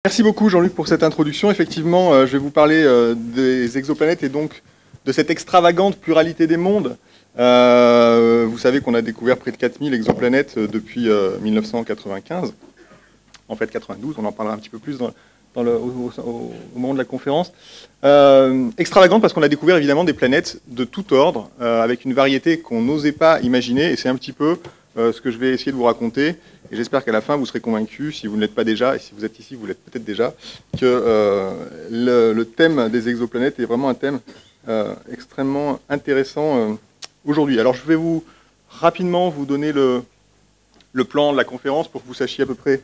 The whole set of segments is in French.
Merci beaucoup Jean-Luc pour cette introduction. Effectivement, je vais vous parler des exoplanètes et donc de cette extravagante pluralité des mondes. Vous savez qu'on a découvert près de 4000 exoplanètes depuis 1995. En fait, 92, on en parlera un petit peu plus au moment de la conférence. Extravagante parce qu'on a découvert évidemment des planètes de tout ordre, avec une variété qu'on n'osait pas imaginer, et c'est un petit peu ce que je vais essayer de vous raconter. Et j'espère qu'à la fin, vous serez convaincus, si vous ne l'êtes pas déjà, et si vous êtes ici, vous l'êtes peut-être déjà, que le thème des exoplanètes est vraiment un thème extrêmement intéressant aujourd'hui. Alors, je vais rapidement vous donner le plan de la conférence pour que vous sachiez à peu près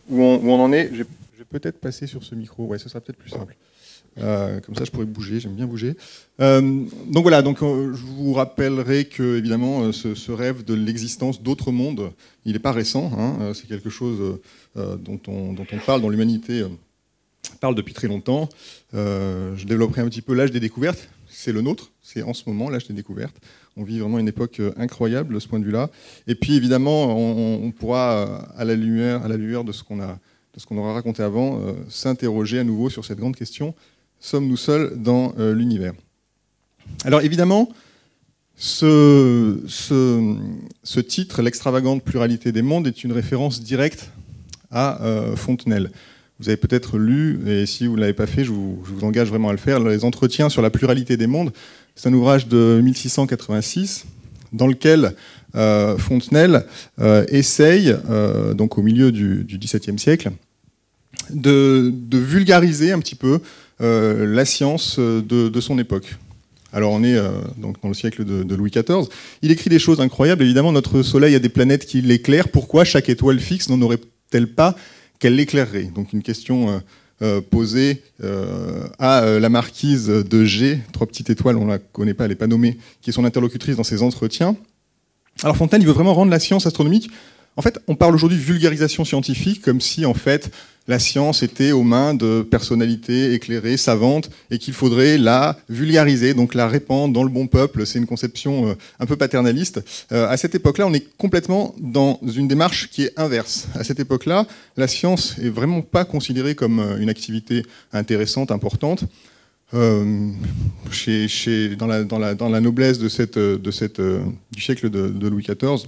où on en est. Je vais peut-être passer sur ce micro, ouais, ce sera peut-être plus simple. Comme ça, je pourrais bouger, j'aime bien bouger. Donc voilà, je vous rappellerai que, évidemment, ce rêve de l'existence d'autres mondes, il n'est pas récent, hein, c'est quelque chose dont on parle, dont l'humanité parle depuis très longtemps. Je développerai un petit peu l'âge des découvertes, c'est le nôtre, c'est en ce moment l'âge des découvertes. On vit vraiment une époque incroyable de ce point de vue-là. Et puis, évidemment, on pourra, à la lueur de ce qu'on aura raconté avant, s'interroger à nouveau sur cette grande question. Sommes-nous seuls dans l'univers? Alors évidemment, ce titre, l'extravagante pluralité des mondes, est une référence directe à Fontenelle. Vous avez peut-être lu, et si vous ne l'avez pas fait, je vous engage vraiment à le faire, les Entretiens sur la pluralité des mondes. C'est un ouvrage de 1686 dans lequel Fontenelle essaye, donc au milieu du XVIIe siècle, de vulgariser un petit peu la science de son époque. Alors on est donc dans le siècle de Louis XIV. Il écrit des choses incroyables. Évidemment, notre Soleil a des planètes qui l'éclairent. Pourquoi chaque étoile fixe n'en aurait-elle pas qu'elle l'éclairerait? Donc une question posée à la marquise de G, 3 petites étoiles, on ne la connaît pas, elle n'est pas nommée, qui est son interlocutrice dans ses entretiens. Alors Fontenelle, il veut vraiment rendre la science astronomique. En fait, on parle aujourd'hui de vulgarisation scientifique comme si, en fait, la science était aux mains de personnalités éclairées, savantes, et qu'il faudrait la vulgariser, donc la répandre dans le bon peuple. C'est une conception un peu paternaliste. À cette époque-là, on est complètement dans une démarche qui est inverse. À cette époque-là, la science est vraiment pas considérée comme une activité intéressante, importante. Dans la noblesse du siècle de Louis XIV,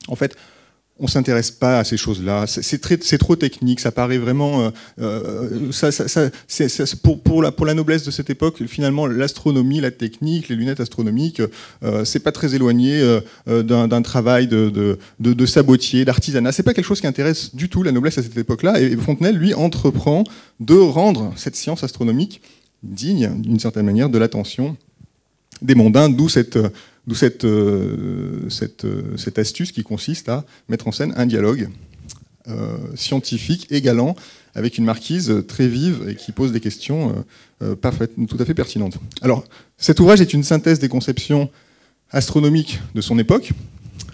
en fait, on ne s'intéresse pas à ces choses-là. C'est trop technique, ça paraît vraiment... pour la noblesse de cette époque, finalement, l'astronomie, la technique, les lunettes astronomiques, c'est pas très éloigné d'un travail de sabotier, d'artisanat. C'est pas quelque chose qui intéresse du tout la noblesse à cette époque-là. Et Fontenelle, lui, entreprend de rendre cette science astronomique digne, d'une certaine manière, de l'attention des mondains, d'où cette astuce qui consiste à mettre en scène un dialogue scientifique et galant avec une marquise très vive et qui pose des questions tout à fait pertinentes. Alors, cet ouvrage est une synthèse des conceptions astronomiques de son époque,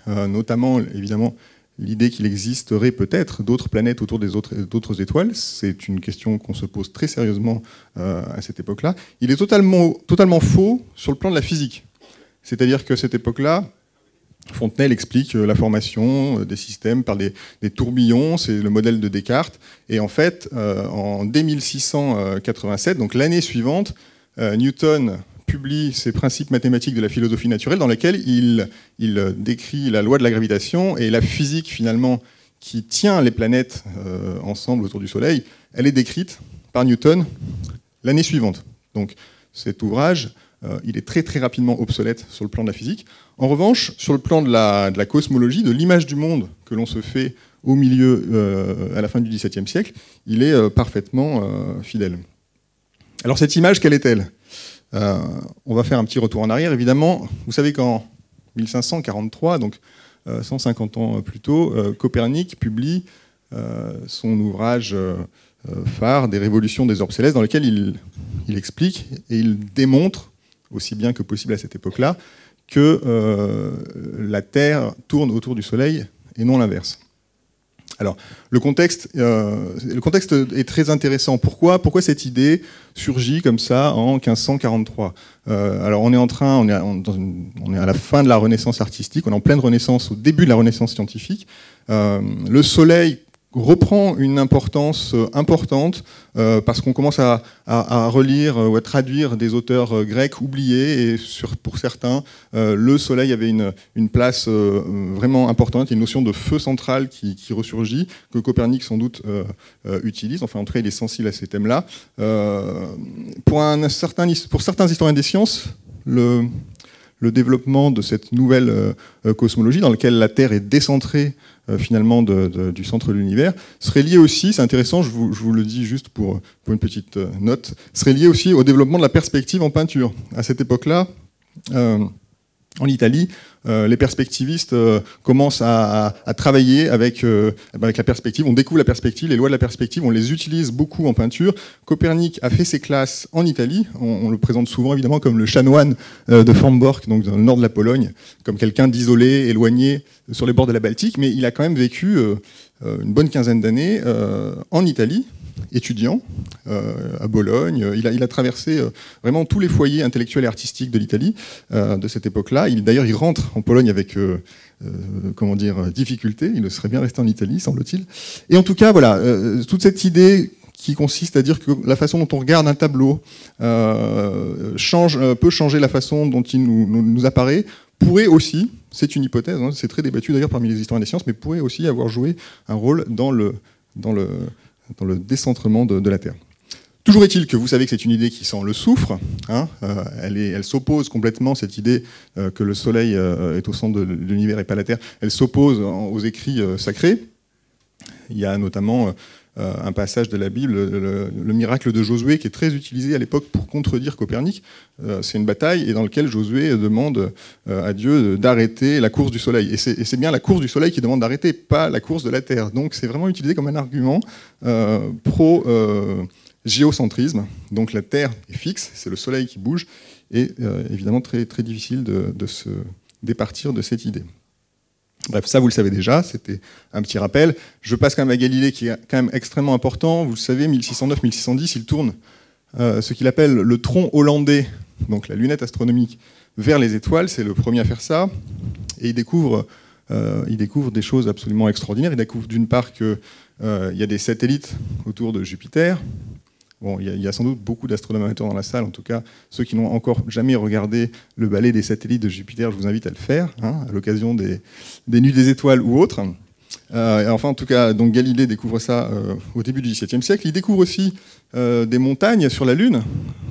notamment, évidemment, l'idée qu'il existerait peut-être d'autres planètes autour d'autres étoiles. C'est une question qu'on se pose très sérieusement à cette époque-là. Il est totalement faux sur le plan de la physique. C'est-à-dire qu'à cette époque-là, Fontenelle explique la formation des systèmes par des tourbillons, c'est le modèle de Descartes. Et en fait, dès 1687, donc l'année suivante, Newton publie ses principes mathématiques de la philosophie naturelle dans lesquels il décrit la loi de la gravitation et la physique finalement qui tient les planètes ensemble autour du Soleil, elle est décrite par Newton l'année suivante. Donc cet ouvrage, il est très très rapidement obsolète sur le plan de la physique. En revanche, sur le plan de la cosmologie, de l'image du monde que l'on se fait au milieu, à la fin du XVIIe siècle, il est parfaitement fidèle. Alors cette image, quelle est-elle ? On va faire un petit retour en arrière. Évidemment, vous savez qu'en 1543, donc 150 ans plus tôt, Copernic publie son ouvrage phare des révolutions des orbes célestes, dans lequel il explique et il démontre, aussi bien que possible à cette époque-là, que la Terre tourne autour du Soleil et non l'inverse. Alors, le contexte est très intéressant. Pourquoi cette idée surgit comme ça en 1543 ? Alors, on est à la fin de la Renaissance artistique, on est en pleine Renaissance, au début de la Renaissance scientifique. Le Soleil reprend une importance importante parce qu'on commence à relire ou à traduire des auteurs grecs oubliés, et pour certains, le soleil avait une place vraiment importante. Il y a une notion de feu central qui ressurgit, que Copernic sans doute utilise, enfin en tout cas il est sensible à ces thèmes-là. Pour certains historiens des sciences, le développement de cette nouvelle cosmologie dans laquelle la Terre est décentrée finalement du centre de l'univers, serait lié aussi, c'est intéressant, je vous le dis juste pour une petite note, serait lié aussi au développement de la perspective en peinture. À cette époque-là, en Italie, les perspectivistes commencent à travailler avec la perspective. On découvre la perspective, les lois de la perspective, on les utilise beaucoup en peinture. Copernic a fait ses classes en Italie. On le présente souvent évidemment comme le chanoine de Formborg, donc dans le nord de la Pologne, comme quelqu'un d'isolé, éloigné sur les bords de la Baltique, mais il a quand même vécu une bonne quinzaine d'années en Italie, étudiant à Bologne. Il a traversé vraiment tous les foyers intellectuels et artistiques de l'Italie de cette époque-là. D'ailleurs, il rentre en Pologne avec difficulté. Il serait bien resté en Italie, semble-t-il. Et en tout cas, voilà, toute cette idée qui consiste à dire que la façon dont on regarde un tableau peut changer la façon dont il nous apparaît, pourrait aussi, c'est une hypothèse, hein, c'est très débattu d'ailleurs parmi les historiens des sciences, mais pourrait aussi avoir joué un rôle dans le décentrement de la Terre. Toujours est-il que vous savez que c'est une idée qui sent le soufre. Hein, elle s'oppose complètement, cette idée que le Soleil est au centre de l'univers et pas la Terre. Elle s'oppose aux écrits sacrés. Il y a notamment un passage de la Bible, le miracle de Josué, qui est très utilisé à l'époque pour contredire Copernic. C'est une bataille et dans laquelle Josué demande à Dieu d'arrêter la course du Soleil. Et c'est bien la course du Soleil qui demande d'arrêter, pas la course de la Terre. Donc c'est vraiment utilisé comme un argument pro-géocentrisme. Donc la Terre est fixe, c'est le Soleil qui bouge, et évidemment très, très difficile de se départir de cette idée. Bref, ça vous le savez déjà, c'était un petit rappel. Je passe quand même à Galilée, qui est quand même extrêmement important. Vous le savez, 1609-1610, il tourne ce qu'il appelle le tronc hollandais, donc la lunette astronomique, vers les étoiles. C'est le premier à faire ça. Et il découvre des choses absolument extraordinaires. Il découvre d'une part qu'il y a des satellites autour de Jupiter. Bon, il y a sans doute beaucoup d'astronomes amateurs dans la salle, en tout cas ceux qui n'ont encore jamais regardé le ballet des satellites de Jupiter, je vous invite à le faire, hein, à l'occasion des Nuits des étoiles ou autres. Enfin, en tout cas, donc Galilée découvre ça au début du XVIIe siècle. Il découvre aussi des montagnes sur la Lune.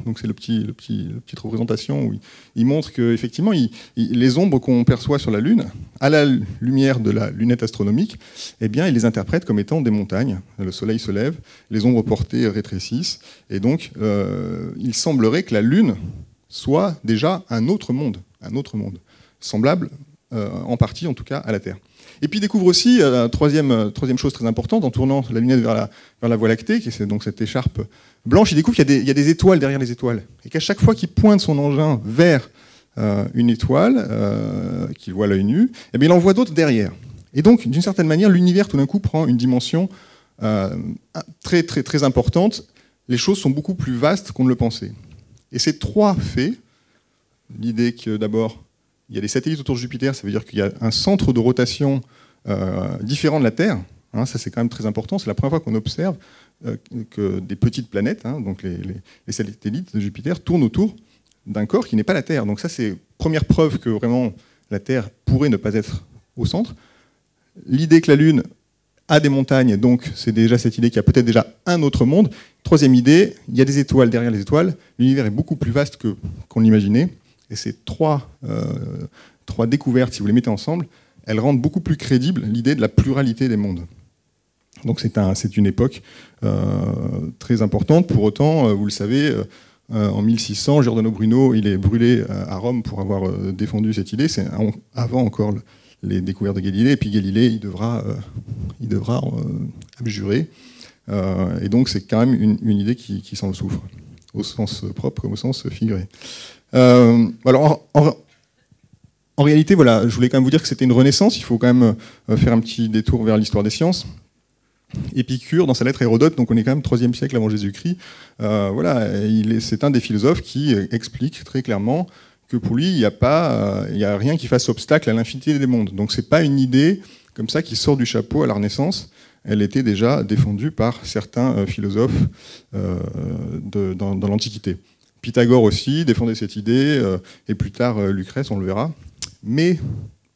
Donc c'est la petite représentation où il montre qu'effectivement, les ombres qu'on perçoit sur la Lune, à la lumière de la lunette astronomique, eh bien, il les interprète comme étant des montagnes. Le Soleil se lève, les ombres portées rétrécissent, et donc il semblerait que la Lune soit déjà un autre monde, semblable en partie en tout cas à la Terre. Et puis il découvre aussi, troisième chose très importante, en tournant la lunette vers la Voie lactée, qui est donc cette écharpe blanche, il découvre qu'il y a des étoiles derrière les étoiles. Et qu'à chaque fois qu'il pointe son engin vers une étoile, qu'il voit à l'œil nu, eh bien, il en voit d'autres derrière. Et donc, d'une certaine manière, l'univers tout d'un coup prend une dimension très, très, très importante. Les choses sont beaucoup plus vastes qu'on ne le pensait. Et ces trois faits, l'idée que d'abord, il y a des satellites autour de Jupiter, ça veut dire qu'il y a un centre de rotation différent de la Terre. Hein, ça, c'est quand même très important. C'est la première fois qu'on observe que des petites planètes, hein, donc les satellites de Jupiter, tournent autour d'un corps qui n'est pas la Terre. Donc ça, c'est première preuve que vraiment la Terre pourrait ne pas être au centre. L'idée que la Lune a des montagnes, donc c'est déjà cette idée qu'il y a peut-être déjà un autre monde. Troisième idée, il y a des étoiles derrière les étoiles. L'univers est beaucoup plus vaste qu'on l'imaginait. Et ces trois découvertes, si vous les mettez ensemble, elles rendent beaucoup plus crédible l'idée de la pluralité des mondes. Donc c'est une époque très importante. Pour autant, vous le savez, en 1600, Giordano Bruno, il est brûlé à Rome pour avoir défendu cette idée. C'est avant encore les découvertes de Galilée. Et puis Galilée, il devra abjurer. Et donc c'est quand même une idée qui s'en souffre, au sens propre comme au sens figuré. Alors, en réalité, voilà, je voulais quand même vous dire que c'était une renaissance. Il faut quand même faire un petit détour vers l'histoire des sciences. Épicure, dans sa lettre à Hérodote, donc on est quand même 3e siècle avant Jésus-Christ, c'est un des philosophes qui explique très clairement que pour lui, il n'y a rien qui fasse obstacle à l'infinité des mondes. Donc c'est pas une idée comme ça qui sort du chapeau à la Renaissance. elle était déjà défendue par certains philosophes dans l'Antiquité. Pythagore aussi défendait cette idée, et plus tard Lucrèce, on le verra, mais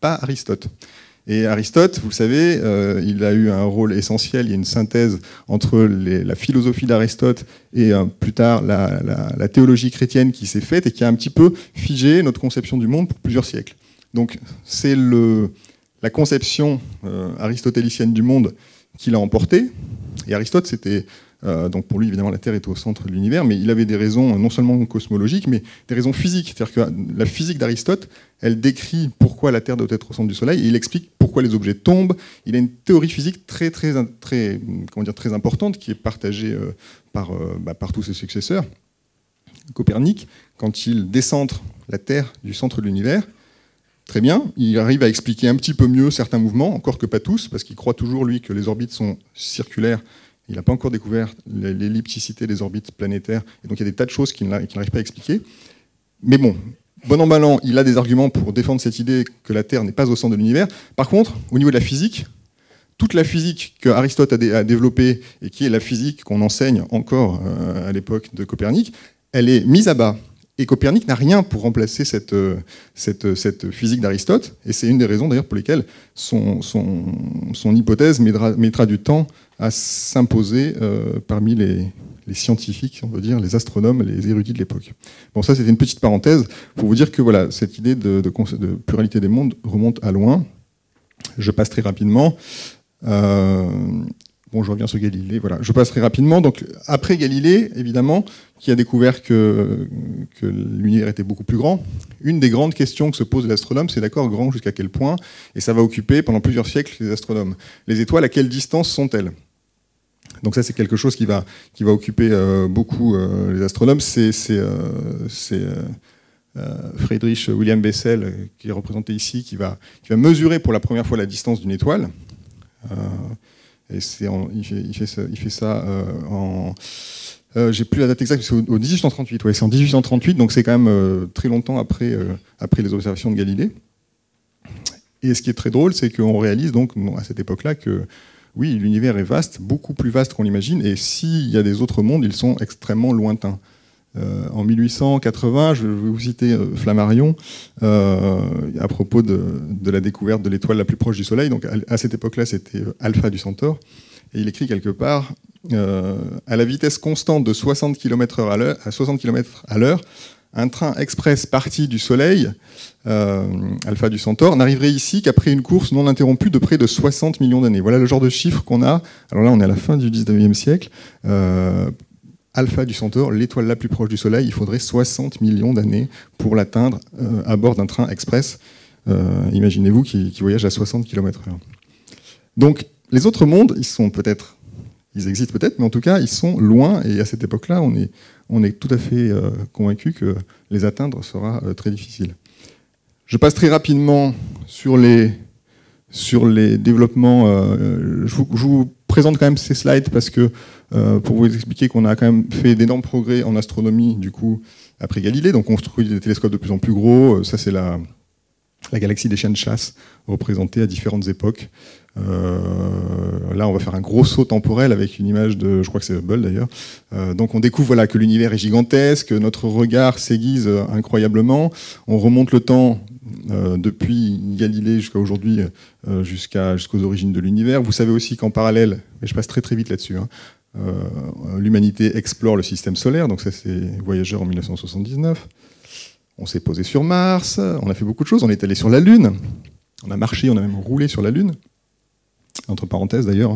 pas Aristote. Et Aristote, vous le savez, il a eu un rôle essentiel, il y a une synthèse entre la philosophie d'Aristote et plus tard la théologie chrétienne qui s'est faite et qui a un petit peu figé notre conception du monde pour plusieurs siècles. Donc c'est la conception aristotélicienne du monde qui l'a emporté. Et Aristote, c'était... donc pour lui, évidemment, la Terre était au centre de l'univers, mais il avait des raisons non seulement cosmologiques, mais des raisons physiques. C'est-à-dire que la physique d'Aristote, elle décrit pourquoi la Terre doit être au centre du Soleil, et il explique pourquoi les objets tombent. Il a une théorie physique très importante, qui est partagée par tous ses successeurs. Copernic, quand il décentre la Terre du centre de l'univers, très bien, il arrive à expliquer un petit peu mieux certains mouvements, encore que pas tous, parce qu'il croit toujours, lui, que les orbites sont circulaires. Il n'a pas encore découvert l'ellipticité des orbites planétaires, et donc il y a des tas de choses qu'il n'arrive pas à expliquer. Mais bon an, mal an, il a des arguments pour défendre cette idée que la Terre n'est pas au centre de l'univers. Par contre, au niveau de la physique, toute la physique que Aristote a développée, et qui est la physique qu'on enseigne encore à l'époque de Copernic, elle est mise à bas. Et Copernic n'a rien pour remplacer cette physique d'Aristote, et c'est une des raisons d'ailleurs pour lesquelles son hypothèse mettra du temps à s'imposer parmi les scientifiques, on veut dire, les astronomes, les érudits de l'époque. Bon, ça c'était une petite parenthèse pour vous dire que voilà, cette idée de pluralité des mondes remonte à loin. Je passe très rapidement. Bon, je reviens sur Galilée, voilà. Je passe très rapidement. Donc, après Galilée, évidemment, qui a découvert que l'univers était beaucoup plus grand, une des grandes questions que se pose l'astronome, c'est d'accord, grand jusqu'à quel point? Et ça va occuper pendant plusieurs siècles les astronomes. Les étoiles, à quelle distance sont-elles? Donc ça, c'est quelque chose qui va occuper beaucoup les astronomes. C'est Friedrich Wilhelm Bessel, qui est représenté ici, qui va mesurer pour la première fois la distance d'une étoile. Et il fait ça en... j'ai plus la date exacte, c'est au 1838. Ouais, c'est en 1838, donc c'est quand même très longtemps après les observations de Galilée. Et ce qui est très drôle, c'est qu'on réalise donc à cette époque-là que oui, l'univers est vaste, beaucoup plus vaste qu'on l'imagine, et s'il y a des autres mondes, ils sont extrêmement lointains. En 1880, je vais vous citer Flammarion, à propos de la découverte de l'étoile la plus proche du Soleil. Donc à cette époque-là, c'était Alpha du Centaure. Et il écrit quelque part, à la vitesse constante de 60 km à l'heure, un train express parti du Soleil, Alpha du Centaure, n'arriverait ici qu'après une course non interrompue de près de 60 millions d'années. Voilà le genre de chiffre qu'on a. Alors là, on est à la fin du 19e siècle. Alpha du Centaure, l'étoile la plus proche du Soleil, il faudrait 60 millions d'années pour l'atteindre à bord d'un train express. Imaginez-vous qui voyage à 60 km/h. Donc, les autres mondes, ils existent peut-être, mais en tout cas, ils sont loin, et à cette époque-là, on est tout à fait convaincu que les atteindre sera très difficile. Je passe très rapidement sur les développements. Je vous présente quand même ces slides parce que pour vous expliquer qu'on a quand même fait d'énormes progrès en astronomie du coup après Galilée. Donc on construit des télescopes de plus en plus gros. Ça c'est la galaxie des chiens de chasse représentée à différentes époques. Là on va faire un gros saut temporel avec une image de, je crois que c'est Hubble d'ailleurs. Donc on découvre voilà, que l'univers est gigantesque, que notre regard s'aiguise incroyablement. On remonte le temps depuis Galilée jusqu'à aujourd'hui, jusqu'aux origines de l'univers. Vous savez aussi qu'en parallèle, mais je passe très très vite là-dessus, l'humanité explore le système solaire, donc ça c'est Voyageur en 1979. On s'est posé sur Mars, on a fait beaucoup de choses, on est allé sur la Lune, on a marché, on a même roulé sur la Lune, entre parenthèses d'ailleurs,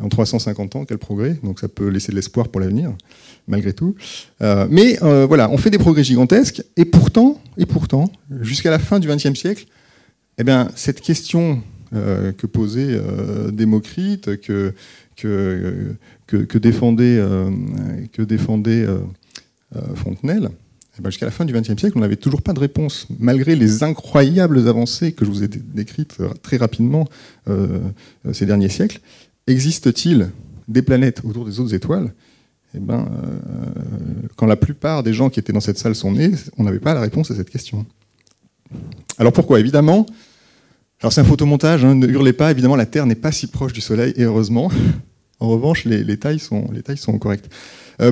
en 350 ans, quel progrès, donc ça peut laisser de l'espoir pour l'avenir, malgré tout. Mais voilà, on fait des progrès gigantesques, et pourtant jusqu'à la fin du XXe siècle, eh bien, cette question que posait Démocrite, que défendait Fontenelle, eh bien, jusqu'à la fin du XXe siècle, on n'avait toujours pas de réponse, malgré les incroyables avancées que je vous ai décrites très rapidement ces derniers siècles. Existe-t-il des planètes autour des autres étoiles? Eh ben, quand la plupart des gens qui étaient dans cette salle sont nés, on n'avait pas la réponse à cette question. Alors pourquoi? Évidemment, Alors c'est un photomontage, hein, ne hurlez pas, évidemment la Terre n'est pas si proche du Soleil, et heureusement. En revanche, les tailles sont correctes.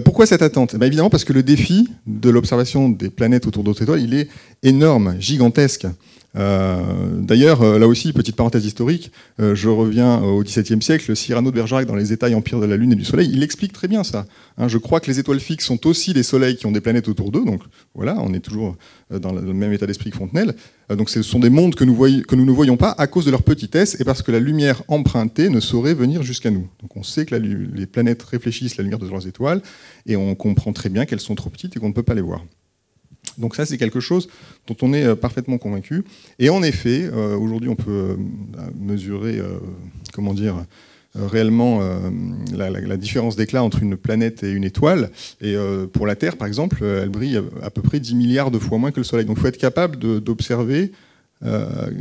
Pourquoi cette attente? Évidemment parce que le défi de l'observation des planètes autour d'autres étoiles, il est énorme, gigantesque. D'ailleurs, là aussi, petite parenthèse historique, je reviens au XVIIe siècle, Cyrano de Bergerac dans les États et empires de la Lune et du Soleil, il explique très bien ça. Hein, je crois que les étoiles fixes sont aussi des soleils qui ont des planètes autour d'eux, donc voilà, on est toujours dans le même état d'esprit que Fontenelle. Donc ce sont des mondes que nous ne voyons pas à cause de leur petitesse et parce que la lumière empruntée ne saurait venir jusqu'à nous. Donc on sait que les planètes réfléchissent la lumière de leurs étoiles et on comprend très bien qu'elles sont trop petites et qu'on ne peut pas les voir. Donc ça, c'est quelque chose dont on est parfaitement convaincu. Et en effet, aujourd'hui, on peut mesurer, réellement la différence d'éclat entre une planète et une étoile. Et pour la Terre, par exemple, elle brille à peu près 10 milliards de fois moins que le Soleil. Donc il faut être capable d'observer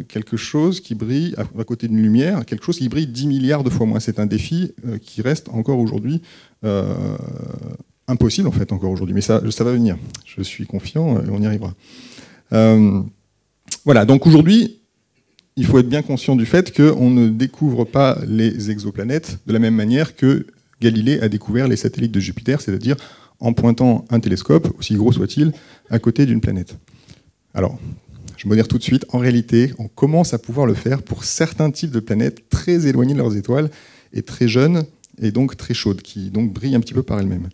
quelque chose qui brille à côté d'une lumière, quelque chose qui brille 10 milliards de fois moins. C'est un défi qui reste encore aujourd'hui impossible en fait encore aujourd'hui, mais ça va venir. Je suis confiant et on y arrivera. Voilà, donc aujourd'hui, il faut être bien conscient du fait qu'on ne découvre pas les exoplanètes de la même manière que Galilée a découvert les satellites de Jupiter, c'est-à-dire en pointant un télescope, aussi gros soit-il, à côté d'une planète. Alors, je modère tout de suite, en réalité, on commence à pouvoir le faire pour certains types de planètes très éloignées de leurs étoiles et très jeunes, et donc très chaudes, qui donc brillent un petit peu par elles-mêmes.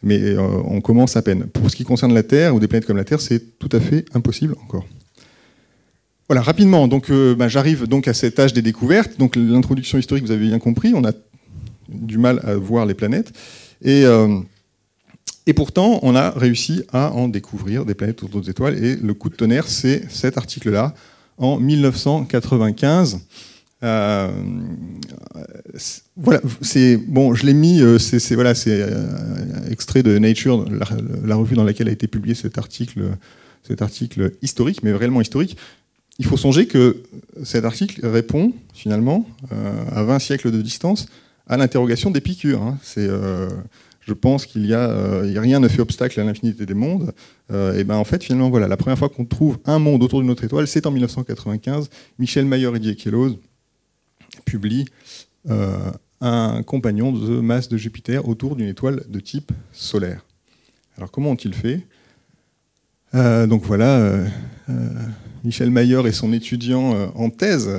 Mais on commence à peine. Pour ce qui concerne la Terre, ou des planètes comme la Terre, c'est tout à fait impossible encore. Voilà, rapidement, donc j'arrive donc à cet âge des découvertes. Donc l'introduction historique, vous avez bien compris, on a du mal à voir les planètes. Et pourtant, on a réussi à en découvrir des planètes autour d'autres étoiles. Et le coup de tonnerre, c'est cet article-là, en 1995. Voilà, bon, je l'ai mis, c'est extrait de Nature, la revue dans laquelle a été publié cet article historique, mais réellement historique. Il faut songer que cet article répond finalement à 20 siècles de distance à l'interrogation d'Épicure. Hein. Je pense qu'il y a rien ne fait obstacle à l'infinité des mondes. Et ben en fait, finalement, voilà, la première fois qu'on trouve un monde autour d'une autre étoile, c'est en 1995. Michel Mayor et Didier Queloz publie un compagnon de masse de Jupiter autour d'une étoile de type solaire. Alors comment ont-ils fait? Donc voilà, Michel Mayor et son étudiant en thèse,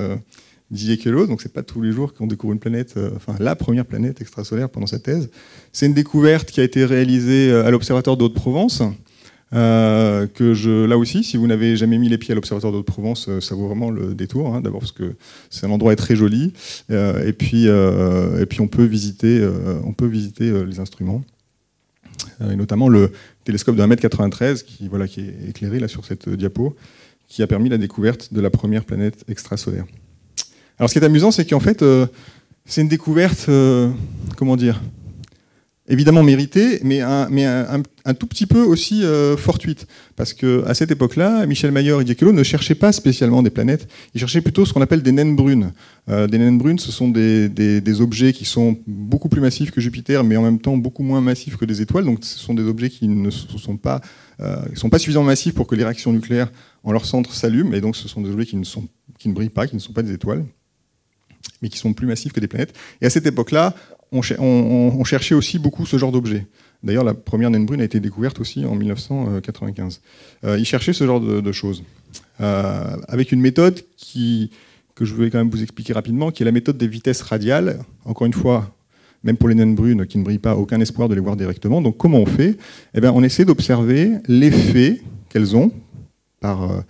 Didier Queloz, donc c'est pas tous les jours qu'on découvre une planète, la première planète extrasolaire pendant sa thèse. C'est une découverte qui a été réalisée à l'Observatoire de Haute-Provence. Là aussi, si vous n'avez jamais mis les pieds à l'Observatoire de Haute-Provence, ça vaut vraiment le détour. Hein, d'abord parce que c'est un endroit très joli, et puis on peut visiter les instruments, et notamment le télescope de 1,93 m qui est éclairé là sur cette diapo, qui a permis la découverte de la première planète extrasolaire. Alors, ce qui est amusant, c'est qu'en fait, c'est une découverte, comment dire, évidemment méritée, mais un tout petit peu aussi fortuite. Parce qu'à cette époque-là, Michel Mayor et Didier Queloz ne cherchaient pas spécialement des planètes, ils cherchaient plutôt ce qu'on appelle des naines brunes. Des naines brunes, ce sont des objets qui sont beaucoup plus massifs que Jupiter, mais en même temps beaucoup moins massifs que des étoiles. Donc ce sont des objets qui ne sont pas suffisamment massifs pour que les réactions nucléaires en leur centre s'allument. Et donc ce sont des objets qui ne brillent pas, qui ne sont pas des étoiles, mais qui sont plus massifs que des planètes. Et à cette époque-là, on cherchait aussi beaucoup ce genre d'objets. D'ailleurs, la première naine brune a été découverte aussi en 1995. Ils cherchaient ce genre de choses. Avec une méthode que je vais quand même vous expliquer rapidement, qui est la méthode des vitesses radiales. Encore une fois, même pour les naines brunes qui ne brillent pas, aucun espoir de les voir directement. Donc comment on fait? Eh bien, on essaie d'observer l'effet qu'elles ont par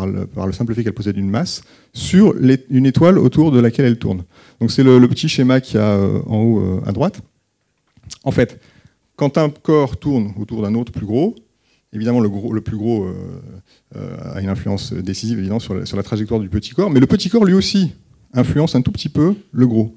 le simple fait qu'elle possède une masse, sur une étoile autour de laquelle elle tourne. Donc c'est le petit schéma qu'il y a en haut à droite. En fait, quand un corps tourne autour d'un autre plus gros, évidemment le plus gros a une influence décisive évidemment sur la trajectoire du petit corps, mais le petit corps lui aussi influence un tout petit peu le gros.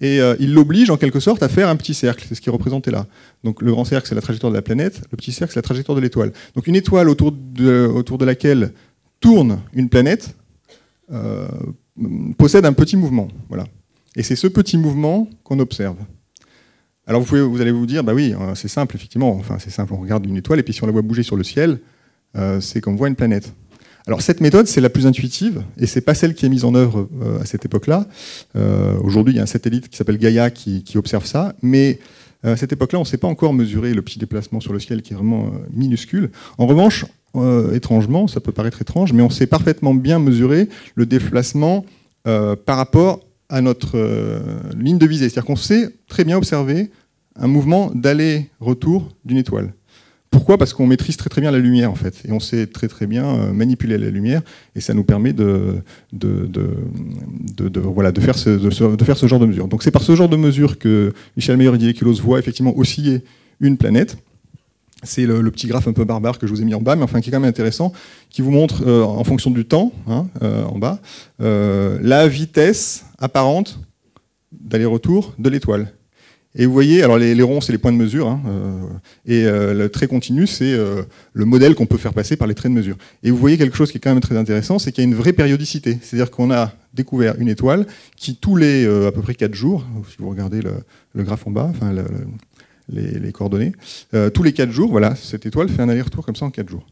Et il l'oblige en quelque sorte à faire un petit cercle, c'est ce qui est représenté là. Donc le grand cercle c'est la trajectoire de la planète, le petit cercle c'est la trajectoire de l'étoile. Donc une étoile autour de laquelle tourne une planète, possède un petit mouvement. Voilà. Et c'est ce petit mouvement qu'on observe. Alors vous allez vous dire, bah oui, c'est simple, effectivement. Enfin, c'est simple, on regarde une étoile et puis si on la voit bouger sur le ciel, c'est comme on voit une planète. Alors cette méthode, c'est la plus intuitive, et c'est pas celle qui est mise en œuvre à cette époque-là. Aujourd'hui, il y a un satellite qui s'appelle Gaia qui observe ça, mais à cette époque-là, on ne sait pas encore mesurer le petit déplacement sur le ciel qui est vraiment minuscule. En revanche, étrangement, ça peut paraître étrange, mais on sait parfaitement bien mesurer le déplacement par rapport à notre ligne de visée. C'est-à-dire qu'on sait très bien observer un mouvement d'aller-retour d'une étoile. Pourquoi? Parce qu'on maîtrise très très bien la lumière en fait, et on sait très très bien manipuler la lumière, et ça nous permet de faire ce genre de mesure. Donc c'est par ce genre de mesure que Michel Mayor et Didier Queloz voient effectivement osciller une planète. C'est le petit graphe un peu barbare que je vous ai mis en bas, mais enfin qui est quand même intéressant, qui vous montre en fonction du temps, en bas, la vitesse apparente d'aller-retour de l'étoile. Et vous voyez, alors les ronds, c'est les points de mesure, et le trait continu, c'est le modèle qu'on peut faire passer par les traits de mesure. Et vous voyez quelque chose qui est quand même très intéressant, c'est qu'il y a une vraie périodicité. C'est-à-dire qu'on a découvert une étoile qui, tous les à peu près 4 jours, si vous regardez le graphe en bas, enfin les coordonnées, tous les 4 jours, voilà, cette étoile fait un aller-retour comme ça en 4 jours.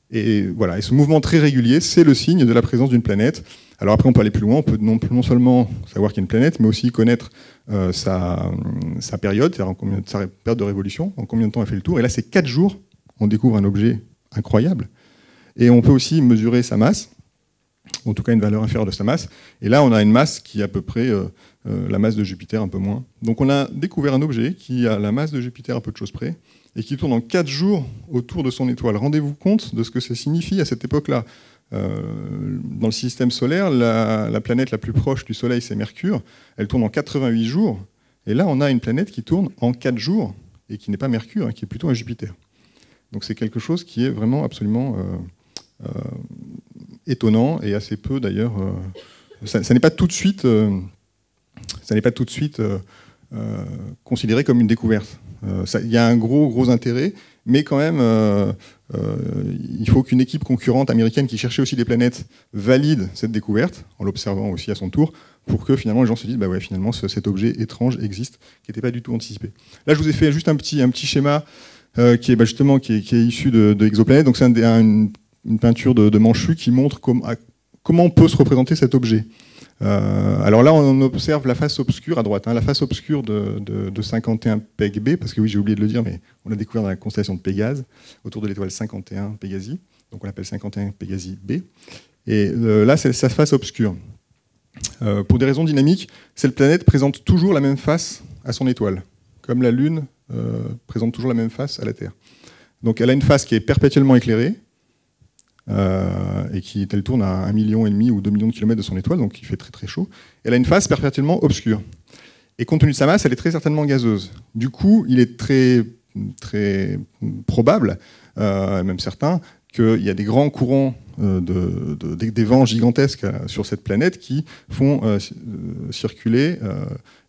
Et voilà, et ce mouvement très régulier, c'est le signe de la présence d'une planète. Alors après, on peut aller plus loin, on peut non seulement savoir qu'il y a une planète, mais aussi connaître sa période, c'est-à-dire sa période de révolution, en combien de temps elle fait le tour. Et là, c'est 4 jours, on découvre un objet incroyable. Et on peut aussi mesurer sa masse, en tout cas une valeur inférieure de sa masse. Et là, on a une masse qui est à peu près la masse de Jupiter, un peu moins. Donc on a découvert un objet qui a la masse de Jupiter à peu de choses près, et qui tourne en 4 jours autour de son étoile. Rendez-vous compte de ce que ça signifie à cette époque-là. Dans le système solaire, la planète la plus proche du Soleil, c'est Mercure. Elle tourne en 88 jours. Et là, on a une planète qui tourne en 4 jours, et qui n'est pas Mercure, qui est plutôt un Jupiter. Donc c'est quelque chose qui est vraiment absolument étonnant, et assez peu d'ailleurs. Ça n'est pas tout de suite, considéré comme une découverte. Il y a un gros intérêt, mais quand même, il faut qu'une équipe concurrente américaine qui cherchait aussi des planètes valide cette découverte, en l'observant aussi à son tour, pour que finalement les gens se disent bah ouais, finalement cet objet étrange existe, qui n'était pas du tout anticipé. Là, je vous ai fait juste un petit schéma qui est issu de Exoplanète. Donc c'est une peinture de Manchu qui montre comment on peut se représenter cet objet. Alors là, on observe la face obscure à droite, la face obscure de 51 Pég B, parce que oui, j'ai oublié de le dire, mais on l'a découvert dans la constellation de Pégase, autour de l'étoile 51 Pégasi, donc on l'appelle 51 Pégasi B. Et là, c'est sa face obscure. Pour des raisons dynamiques, cette planète présente toujours la même face à son étoile, comme la Lune présente toujours la même face à la Terre. Donc elle a une face qui est perpétuellement éclairée, et elle tourne à 1,5 million ou 2 millions de kilomètres de son étoile, donc il fait très très chaud. Elle a une face perpétuellement obscure. Et compte tenu de sa masse, elle est très certainement gazeuse. Du coup, il est très, très probable, même certain, qu'il y a des grands courants des vents gigantesques sur cette planète qui font circuler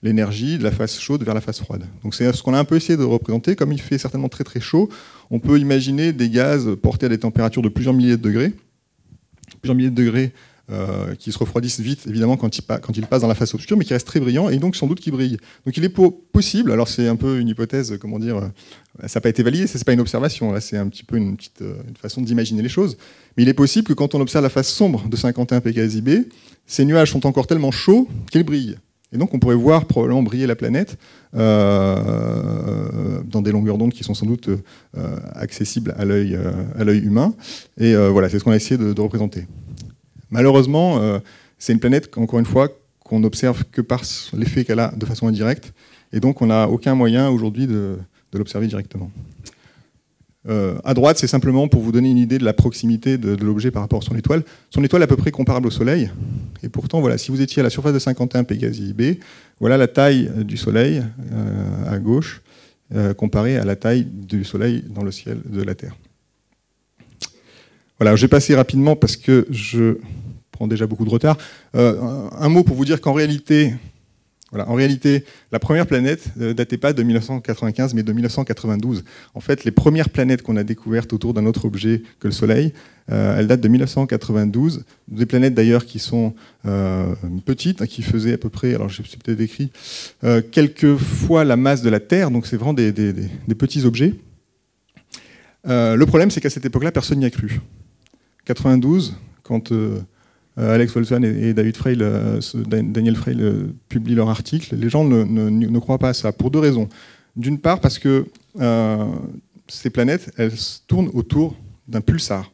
l'énergie de la face chaude vers la face froide. Donc c'est ce qu'on a un peu essayé de représenter. Comme il fait certainement très très chaud, on peut imaginer des gaz portés à des températures de plusieurs milliers de degrés, qui se refroidissent vite, évidemment, quand ils passent dans la face obscure, mais qui restent très brillants, et donc sans doute qui brillent. Donc il est possible, alors c'est un peu une hypothèse, comment dire, ça n'a pas été validé, c'est pas une observation, là c'est un petit peu une façon d'imaginer les choses, mais il est possible que quand on observe la face sombre de 51 Pégasi B, ces nuages sont encore tellement chauds qu'ils brillent. Et donc on pourrait voir probablement briller la planète dans des longueurs d'onde qui sont sans doute accessibles à l'œil humain, et voilà, c'est ce qu'on a essayé de représenter. Malheureusement, c'est une planète, encore une fois, qu'on n'observe que par l'effet qu'elle a de façon indirecte, et donc on n'a aucun moyen aujourd'hui de l'observer directement. À droite, c'est simplement pour vous donner une idée de la proximité de l'objet par rapport à son étoile. Son étoile est à peu près comparable au Soleil, et pourtant, voilà, si vous étiez à la surface de 51 Pégasi B, voilà la taille du Soleil à gauche, comparée à la taille du Soleil dans le ciel de la Terre. Voilà, je vais passer rapidement parce que je prends déjà beaucoup de retard. Un mot pour vous dire qu'en réalité, la première planète ne datait pas de 1995, mais de 1992. En fait, les premières planètes qu'on a découvertes autour d'un autre objet que le Soleil, elles datent de 1992. Des planètes d'ailleurs qui sont petites, qui faisaient à peu près, alors je sais peut-être écrit, quelques fois la masse de la Terre, donc c'est vraiment des petits objets. Le problème, c'est qu'à cette époque-là, personne n'y a cru. 92, quand Alex Wolfson et David Freil, Daniel Freil publient leur article, les gens ne croient pas à ça, pour deux raisons. D'une part, parce que ces planètes, elles tournent autour d'un pulsar.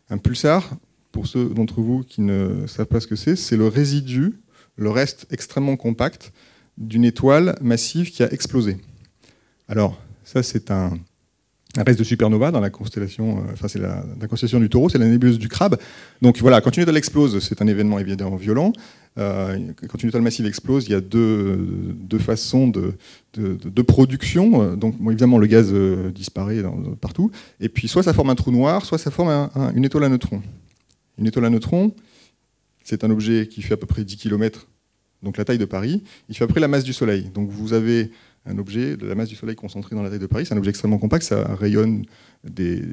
Un pulsar, pour ceux d'entre vous qui ne savent pas ce que c'est le résidu, le reste extrêmement compact d'une étoile massive qui a explosé. Alors, ça c'est un reste de supernova dans la constellation, c'est la constellation du Taureau, c'est la nébuleuse du Crabe. Donc voilà, quand une étoile explose, c'est un événement évidemment violent. Quand une étoile massive explose, il y a deux façons de production. Donc bon, évidemment, le gaz disparaît partout. Et puis soit ça forme un trou noir, soit ça forme une étoile à neutrons. Une étoile à neutrons, c'est un objet qui fait à peu près 10 km, donc la taille de Paris. Il fait à peu près la masse du Soleil. Donc vous avez un objet de la masse du Soleil concentré dans la taille de Paris. C'est un objet extrêmement compact, ça rayonne des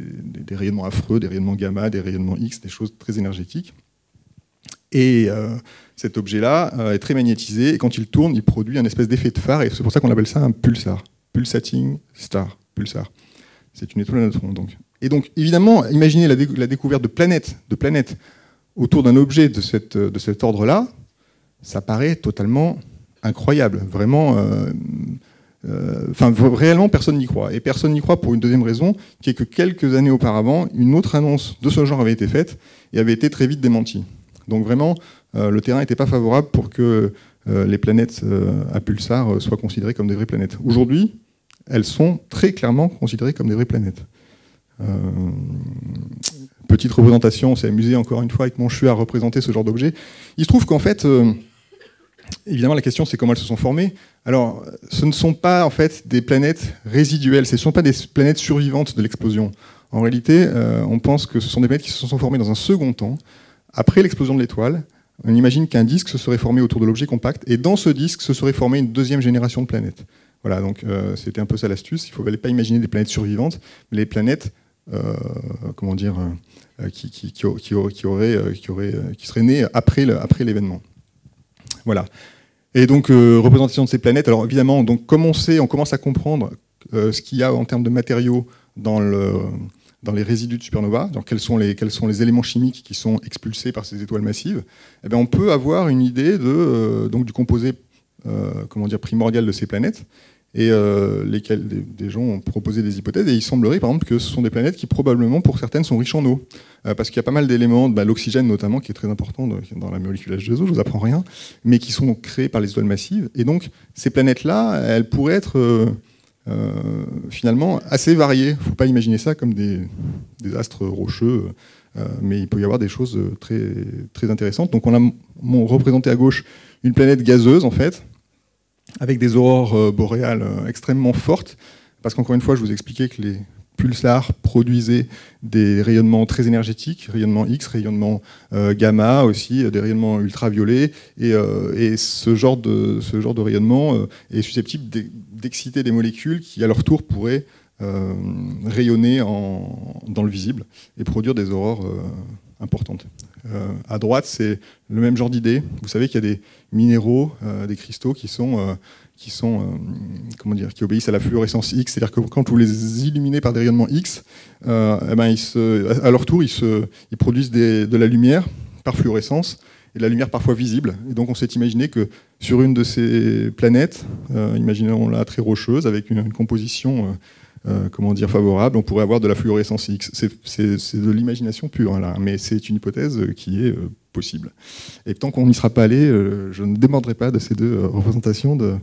rayonnements affreux, des rayonnements gamma, des rayonnements X, des choses très énergétiques. Et cet objet-là est très magnétisé, et quand il tourne, il produit un espèce d'effet de phare, et c'est pour ça qu'on appelle ça un pulsar. Pulsating star, pulsar. C'est une étoile à neutrons. Donc. Et donc, évidemment, imaginez la découverte de planètes autour d'un objet de cet ordre-là, ça paraît totalement incroyable. Vraiment, réellement, personne n'y croit. Et personne n'y croit pour une deuxième raison, qui est que quelques années auparavant, une autre annonce de ce genre avait été faite et avait été très vite démentie. Donc vraiment, le terrain n'était pas favorable pour que les planètes à pulsar soient considérées comme des vraies planètes. Aujourd'hui, elles sont très clairement considérées comme des vraies planètes. Petite représentation, on s'est amusé encore une fois avec mon CHU à représenter ce genre d'objet. Il se trouve qu'en fait, évidemment la question c'est comment elles se sont formées. Alors, ce ne sont pas en fait des planètes résiduelles, ce ne sont pas des planètes survivantes de l'explosion. En réalité, on pense que ce sont des planètes qui se sont formées dans un second temps, après l'explosion de l'étoile. On imagine qu'un disque se serait formé autour de l'objet compact, et dans ce disque se serait formée une deuxième génération de planètes. Voilà, donc c'était un peu ça l'astuce. Il ne fallait pas imaginer des planètes survivantes, mais les planètes, qui seraient nées après l'événement. Voilà. Et donc représentation de ces planètes. Alors évidemment, donc comme on sait, on commence à comprendre ce qu'il y a en termes de matériaux dans les résidus de supernova, donc quels sont les éléments chimiques qui sont expulsés par ces étoiles massives. Eh bien, on peut avoir une idée donc du composé primordial de ces planètes. Et lesquels des gens ont proposé des hypothèses, et il semblerait par exemple que ce sont des planètes qui probablement pour certaines sont riches en eau, parce qu'il y a pas mal d'éléments, l'oxygène notamment, qui est très important dans la moléculage des eaux, je vous apprends rien, mais qui sont créés par les étoiles massives, et donc ces planètes-là, elles pourraient être finalement assez variées. Il ne faut pas imaginer ça comme des astres rocheux, mais il peut y avoir des choses très, très intéressantes. Donc on a représenté à gauche une planète gazeuse en fait, avec des aurores boréales extrêmement fortes, parce qu'encore une fois, je vous expliquais que les pulsars produisaient des rayonnements très énergétiques, rayonnements X, rayonnements gamma aussi, des rayonnements ultraviolets, et ce genre de rayonnement est susceptible d'exciter des molécules qui, à leur tour, pourraient rayonner dans le visible et produire des aurores importantes. À droite, c'est le même genre d'idée. Vous savez qu'il y a des minéraux, des cristaux qui obéissent à la fluorescence X. C'est-à-dire que quand vous les illuminez par des rayonnements X, à leur tour, ils produisent de la lumière par fluorescence, et de la lumière parfois visible. Et donc on s'est imaginé que sur une de ces planètes, imaginons-la très rocheuse, avec une composition favorable, on pourrait avoir de la fluorescence X. C'est de l'imagination pure, là, mais c'est une hypothèse qui est possible. Et tant qu'on n'y sera pas allé, je ne démordrai pas de ces deux représentations de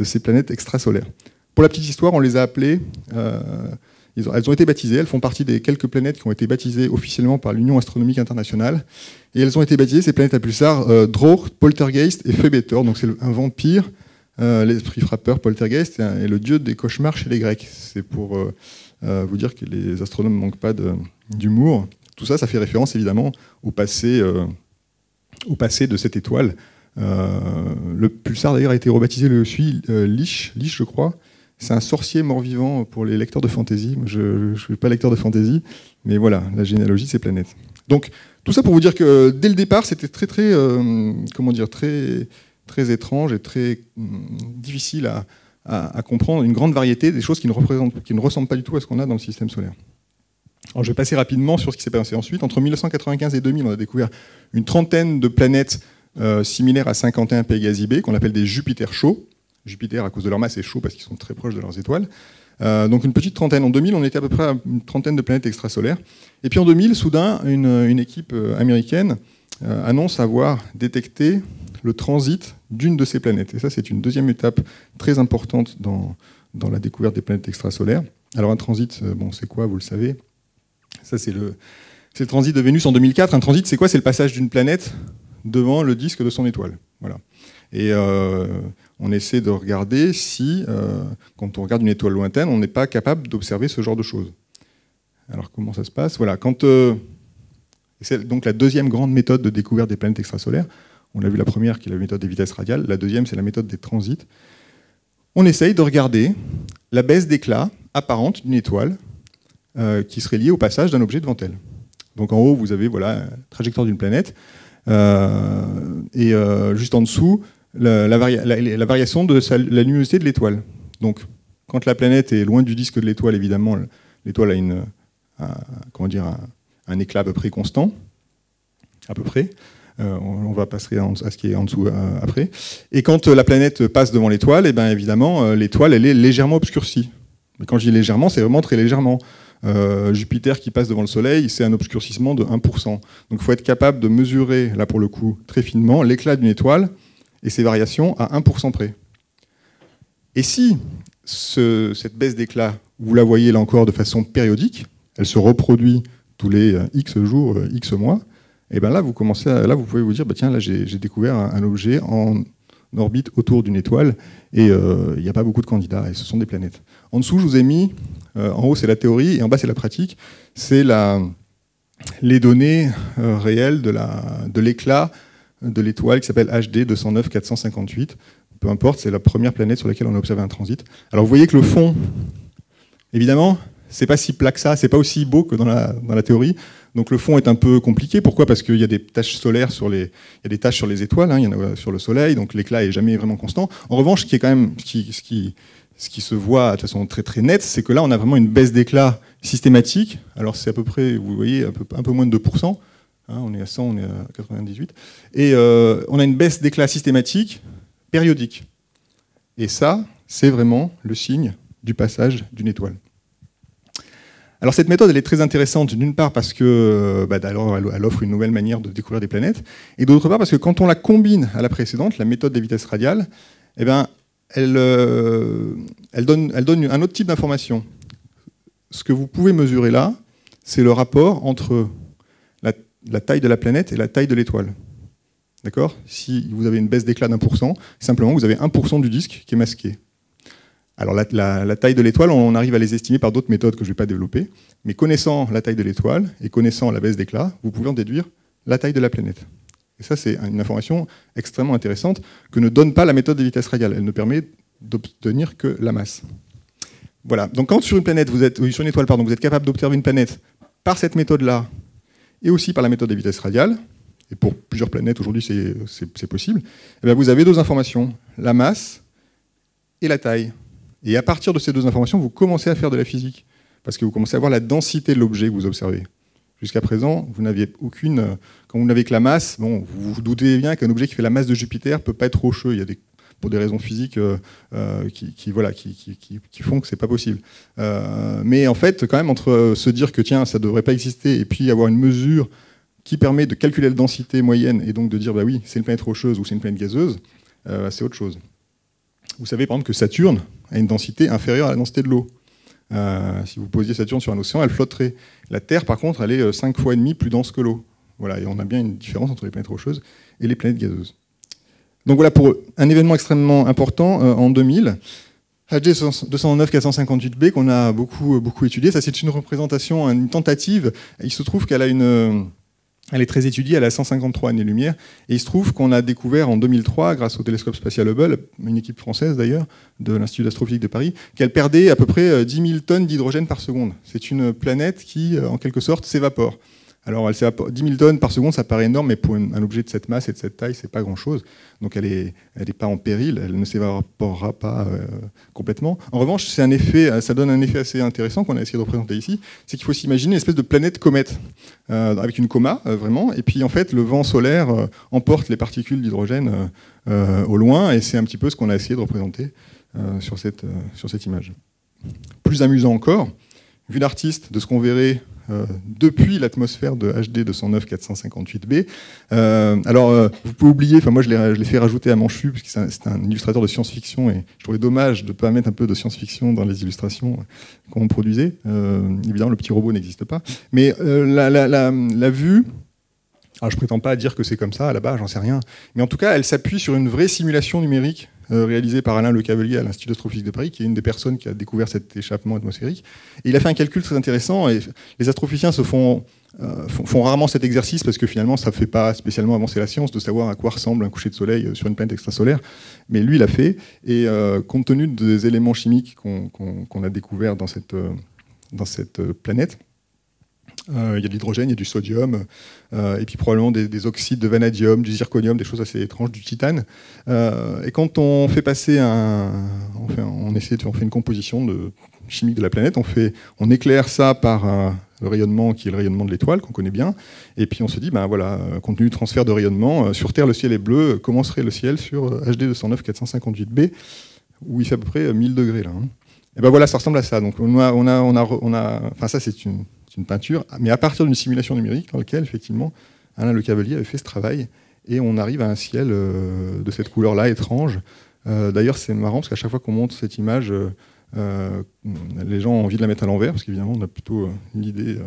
ces planètes extrasolaires. Pour la petite histoire, on les a appelées, elles ont été baptisées, elles font partie des quelques planètes qui ont été baptisées officiellement par l'Union astronomique internationale, et elles ont été baptisées, ces planètes à pulsar, Dror, Poltergeist et Phoebetor. Donc c'est un vampire, l'esprit frappeur Poltergeist est le dieu des cauchemars chez les Grecs. C'est pour vous dire que les astronomes ne manquent pas d'humour. Tout ça, ça fait référence évidemment au passé de cette étoile. Le pulsar d'ailleurs a été rebaptisé Lich, je crois. C'est un sorcier mort-vivant pour les lecteurs de fantasy. Je ne suis pas lecteur de fantasy, mais voilà, la généalogie de ces planètes. Donc tout ça pour vous dire que dès le départ, c'était très très étrange et très difficile à comprendre, une grande variété des choses qui ne ressemblent pas du tout à ce qu'on a dans le système solaire. Alors, je vais passer rapidement sur ce qui s'est passé ensuite. Entre 1995 et 2000, on a découvert une trentaine de planètes similaires à 51 Pégasi b, qu'on appelle des Jupiters chauds. Jupiter, à cause de leur masse, est chaud parce qu'ils sont très proches de leurs étoiles. Donc une petite trentaine. En 2000, on était à peu près à une trentaine de planètes extrasolaires. Et puis en 2000, soudain, une équipe américaine annonce avoir détecté le transit d'une de ces planètes. Et ça, c'est une deuxième étape très importante dans la découverte des planètes extrasolaires. Alors un transit, bon, c'est quoi, vous le savez? Ça, c'est le transit de Vénus en 2004. Un transit, c'est quoi? C'est le passage d'une planète devant le disque de son étoile. Voilà. Et on essaie de regarder si, quand on regarde une étoile lointaine, on n'est pas capable d'observer ce genre de choses. Alors comment ça se passe? Voilà. C'est donc la deuxième grande méthode de découverte des planètes extrasolaires. On a vu la première qui est la méthode des vitesses radiales. La deuxième, c'est la méthode des transits. On essaye de regarder la baisse d'éclat apparente d'une étoile qui serait liée au passage d'un objet devant elle. Donc en haut, vous avez la trajectoire d'une planète. Et juste en dessous, la variation de la luminosité de l'étoile. Donc, quand la planète est loin du disque de l'étoile, évidemment, l'étoile a un éclat à peu près constant, à peu près. On va passer à ce qui est en dessous après. Et quand la planète passe devant l'étoile, eh bien, évidemment, l'étoile, elle est légèrement obscurcie. Mais quand je dis légèrement, c'est vraiment très légèrement. Jupiter qui passe devant le Soleil, c'est un obscurcissement de 1%. Donc il faut être capable de mesurer, là pour le coup, très finement, l'éclat d'une étoile et ses variations à 1% près. Et si cette baisse d'éclat, vous la voyez là encore de façon périodique, elle se reproduit tous les X jours, X mois, et bien là, vous pouvez vous dire, tiens, là j'ai découvert un objet en orbite autour d'une étoile, et il n'y a pas beaucoup de candidats, et ce sont des planètes. En dessous, je vous ai mis, en haut c'est la théorie, et en bas c'est la pratique, c'est les données réelles de l'éclat de l'étoile qui s'appelle HD 209 458. Peu importe, c'est la première planète sur laquelle on a observé un transit. Alors vous voyez que le fond, évidemment, c'est pas si plat que ça, c'est pas aussi beau que dans la théorie. Donc le fond est un peu compliqué. Pourquoi? Parce qu'il y a des taches solaires il y a des taches sur les étoiles, il y en a sur le Soleil, donc l'éclat est jamais vraiment constant. En revanche, ce qui se voit de façon très très nette, c'est que là on a vraiment une baisse d'éclat systématique. Alors c'est à peu près, vous voyez, un peu moins de 2%. On est à 100, on est à 98. Et on a une baisse d'éclat systématique périodique. Et ça, c'est vraiment le signe du passage d'une étoile. Alors cette méthode, elle est très intéressante, d'une part parce que elle offre une nouvelle manière de découvrir des planètes, et d'autre part parce que quand on la combine à la précédente, la méthode des vitesses radiales, eh ben, elle donne un autre type d'information. Ce que vous pouvez mesurer là, c'est le rapport entre la taille de la planète et la taille de l'étoile. D'accord? Si vous avez une baisse d'éclat d'1%, simplement vous avez 1% du disque qui est masqué. Alors la taille de l'étoile, on arrive à les estimer par d'autres méthodes que je ne vais pas développer, mais connaissant la taille de l'étoile et connaissant la baisse d'éclat, vous pouvez en déduire la taille de la planète. Et ça, c'est une information extrêmement intéressante que ne donne pas la méthode des vitesses radiales. Elle ne permet d'obtenir que la masse. Voilà. Donc quand sur une étoile, vous êtes capable d'observer une planète par cette méthode-là, et aussi par la méthode des vitesses radiales, et pour plusieurs planètes aujourd'hui c'est possible, et bien vous avez deux informations, la masse et la taille. Et à partir de ces deux informations, vous commencez à faire de la physique, parce que vous commencez à voir la densité de l'objet que vous observez. Jusqu'à présent, vous n'aviez aucune... Quand vous n'avez que la masse, bon, vous vous doutez bien qu'un objet qui fait la masse de Jupiter ne peut pas être rocheux. Il y a pour des raisons physiques qui font que c'est pas possible. Mais en fait, quand même, entre se dire que tiens, ça ne devrait pas exister, et puis avoir une mesure qui permet de calculer la densité moyenne, et donc de dire, bah oui, c'est une planète rocheuse ou c'est une planète gazeuse, c'est autre chose. Vous savez, par exemple, que Saturne a une densité inférieure à la densité de l'eau. Si vous posiez Saturne sur un océan, elle flotterait. La Terre, par contre, elle est 5 fois et demi plus dense que l'eau. Voilà, et on a bien une différence entre les planètes rocheuses et les planètes gazeuses. Donc voilà pour un événement extrêmement important en 2000. HD 209 458b qu'on a beaucoup étudié. Ça, c'est une représentation, une tentative. Il se trouve qu'elle a elle est très étudiée, elle a 153 années-lumière, et il se trouve qu'on a découvert en 2003, grâce au télescope spatial Hubble, une équipe française d'ailleurs, de l'Institut d'astrophysique de Paris, qu'elle perdait à peu près 10 000 tonnes d'hydrogène par seconde. C'est une planète qui, en quelque sorte, s'évapore. Alors, 10 000 tonnes par seconde, ça paraît énorme, mais pour un objet de cette masse et de cette taille, c'est pas grand-chose. Donc, elle est pas en péril, elle ne s'évaporera pas complètement. En revanche, ça donne un effet assez intéressant qu'on a essayé de représenter ici, c'est qu'il faut s'imaginer une espèce de planète comète, avec une coma, vraiment, et puis en fait, le vent solaire emporte les particules d'hydrogène au loin, et c'est un petit peu ce qu'on a essayé de représenter sur cette image. Plus amusant encore, vue d'artiste de ce qu'on verrait depuis l'atmosphère de HD 209 458b. Vous pouvez oublier, moi je l'ai fait rajouter à Manchu, parce que c'est un illustrateur de science-fiction, et je trouvais dommage de ne pas mettre un peu de science-fiction dans les illustrations qu'on produisait. Évidemment, le petit robot n'existe pas. Mais la vue, alors je prétends pas dire que c'est comme ça, à la base, j'en sais rien, mais en tout cas, elle s'appuie sur une vraie simulation numérique réalisé par Alain Lecavelier à l'Institut d'astrophysique de Paris, qui est une des personnes qui a découvert cet échappement atmosphérique. Et il a fait un calcul très intéressant, et les astrophysiciens font rarement cet exercice, parce que finalement, ça ne fait pas spécialement avancer la science de savoir à quoi ressemble un coucher de soleil sur une planète extrasolaire. Mais lui, il l'a fait, et compte tenu des éléments chimiques qu'on a découverts dans cette planète, il y a de l'hydrogène, il y a du sodium, et puis probablement des oxydes de vanadium, du zirconium, des choses assez étranges, du titane. Et quand on fait passer on fait une composition chimique de la planète, on éclaire ça par le rayonnement qui est le rayonnement de l'étoile, qu'on connaît bien, et puis on se dit, voilà, compte tenu du transfert de rayonnement, sur Terre le ciel est bleu, comment serait le ciel sur HD 209 458b, où il fait à peu près 1000 degrés là. Et ben voilà, ça ressemble à ça. Donc ça c'est une peinture, mais à partir d'une simulation numérique dans laquelle, effectivement, Alain Lecavelier avait fait ce travail, et on arrive à un ciel de cette couleur-là, étrange. D'ailleurs, c'est marrant, parce qu'à chaque fois qu'on montre cette image, les gens ont envie de la mettre à l'envers, parce qu'évidemment, on a plutôt l'idée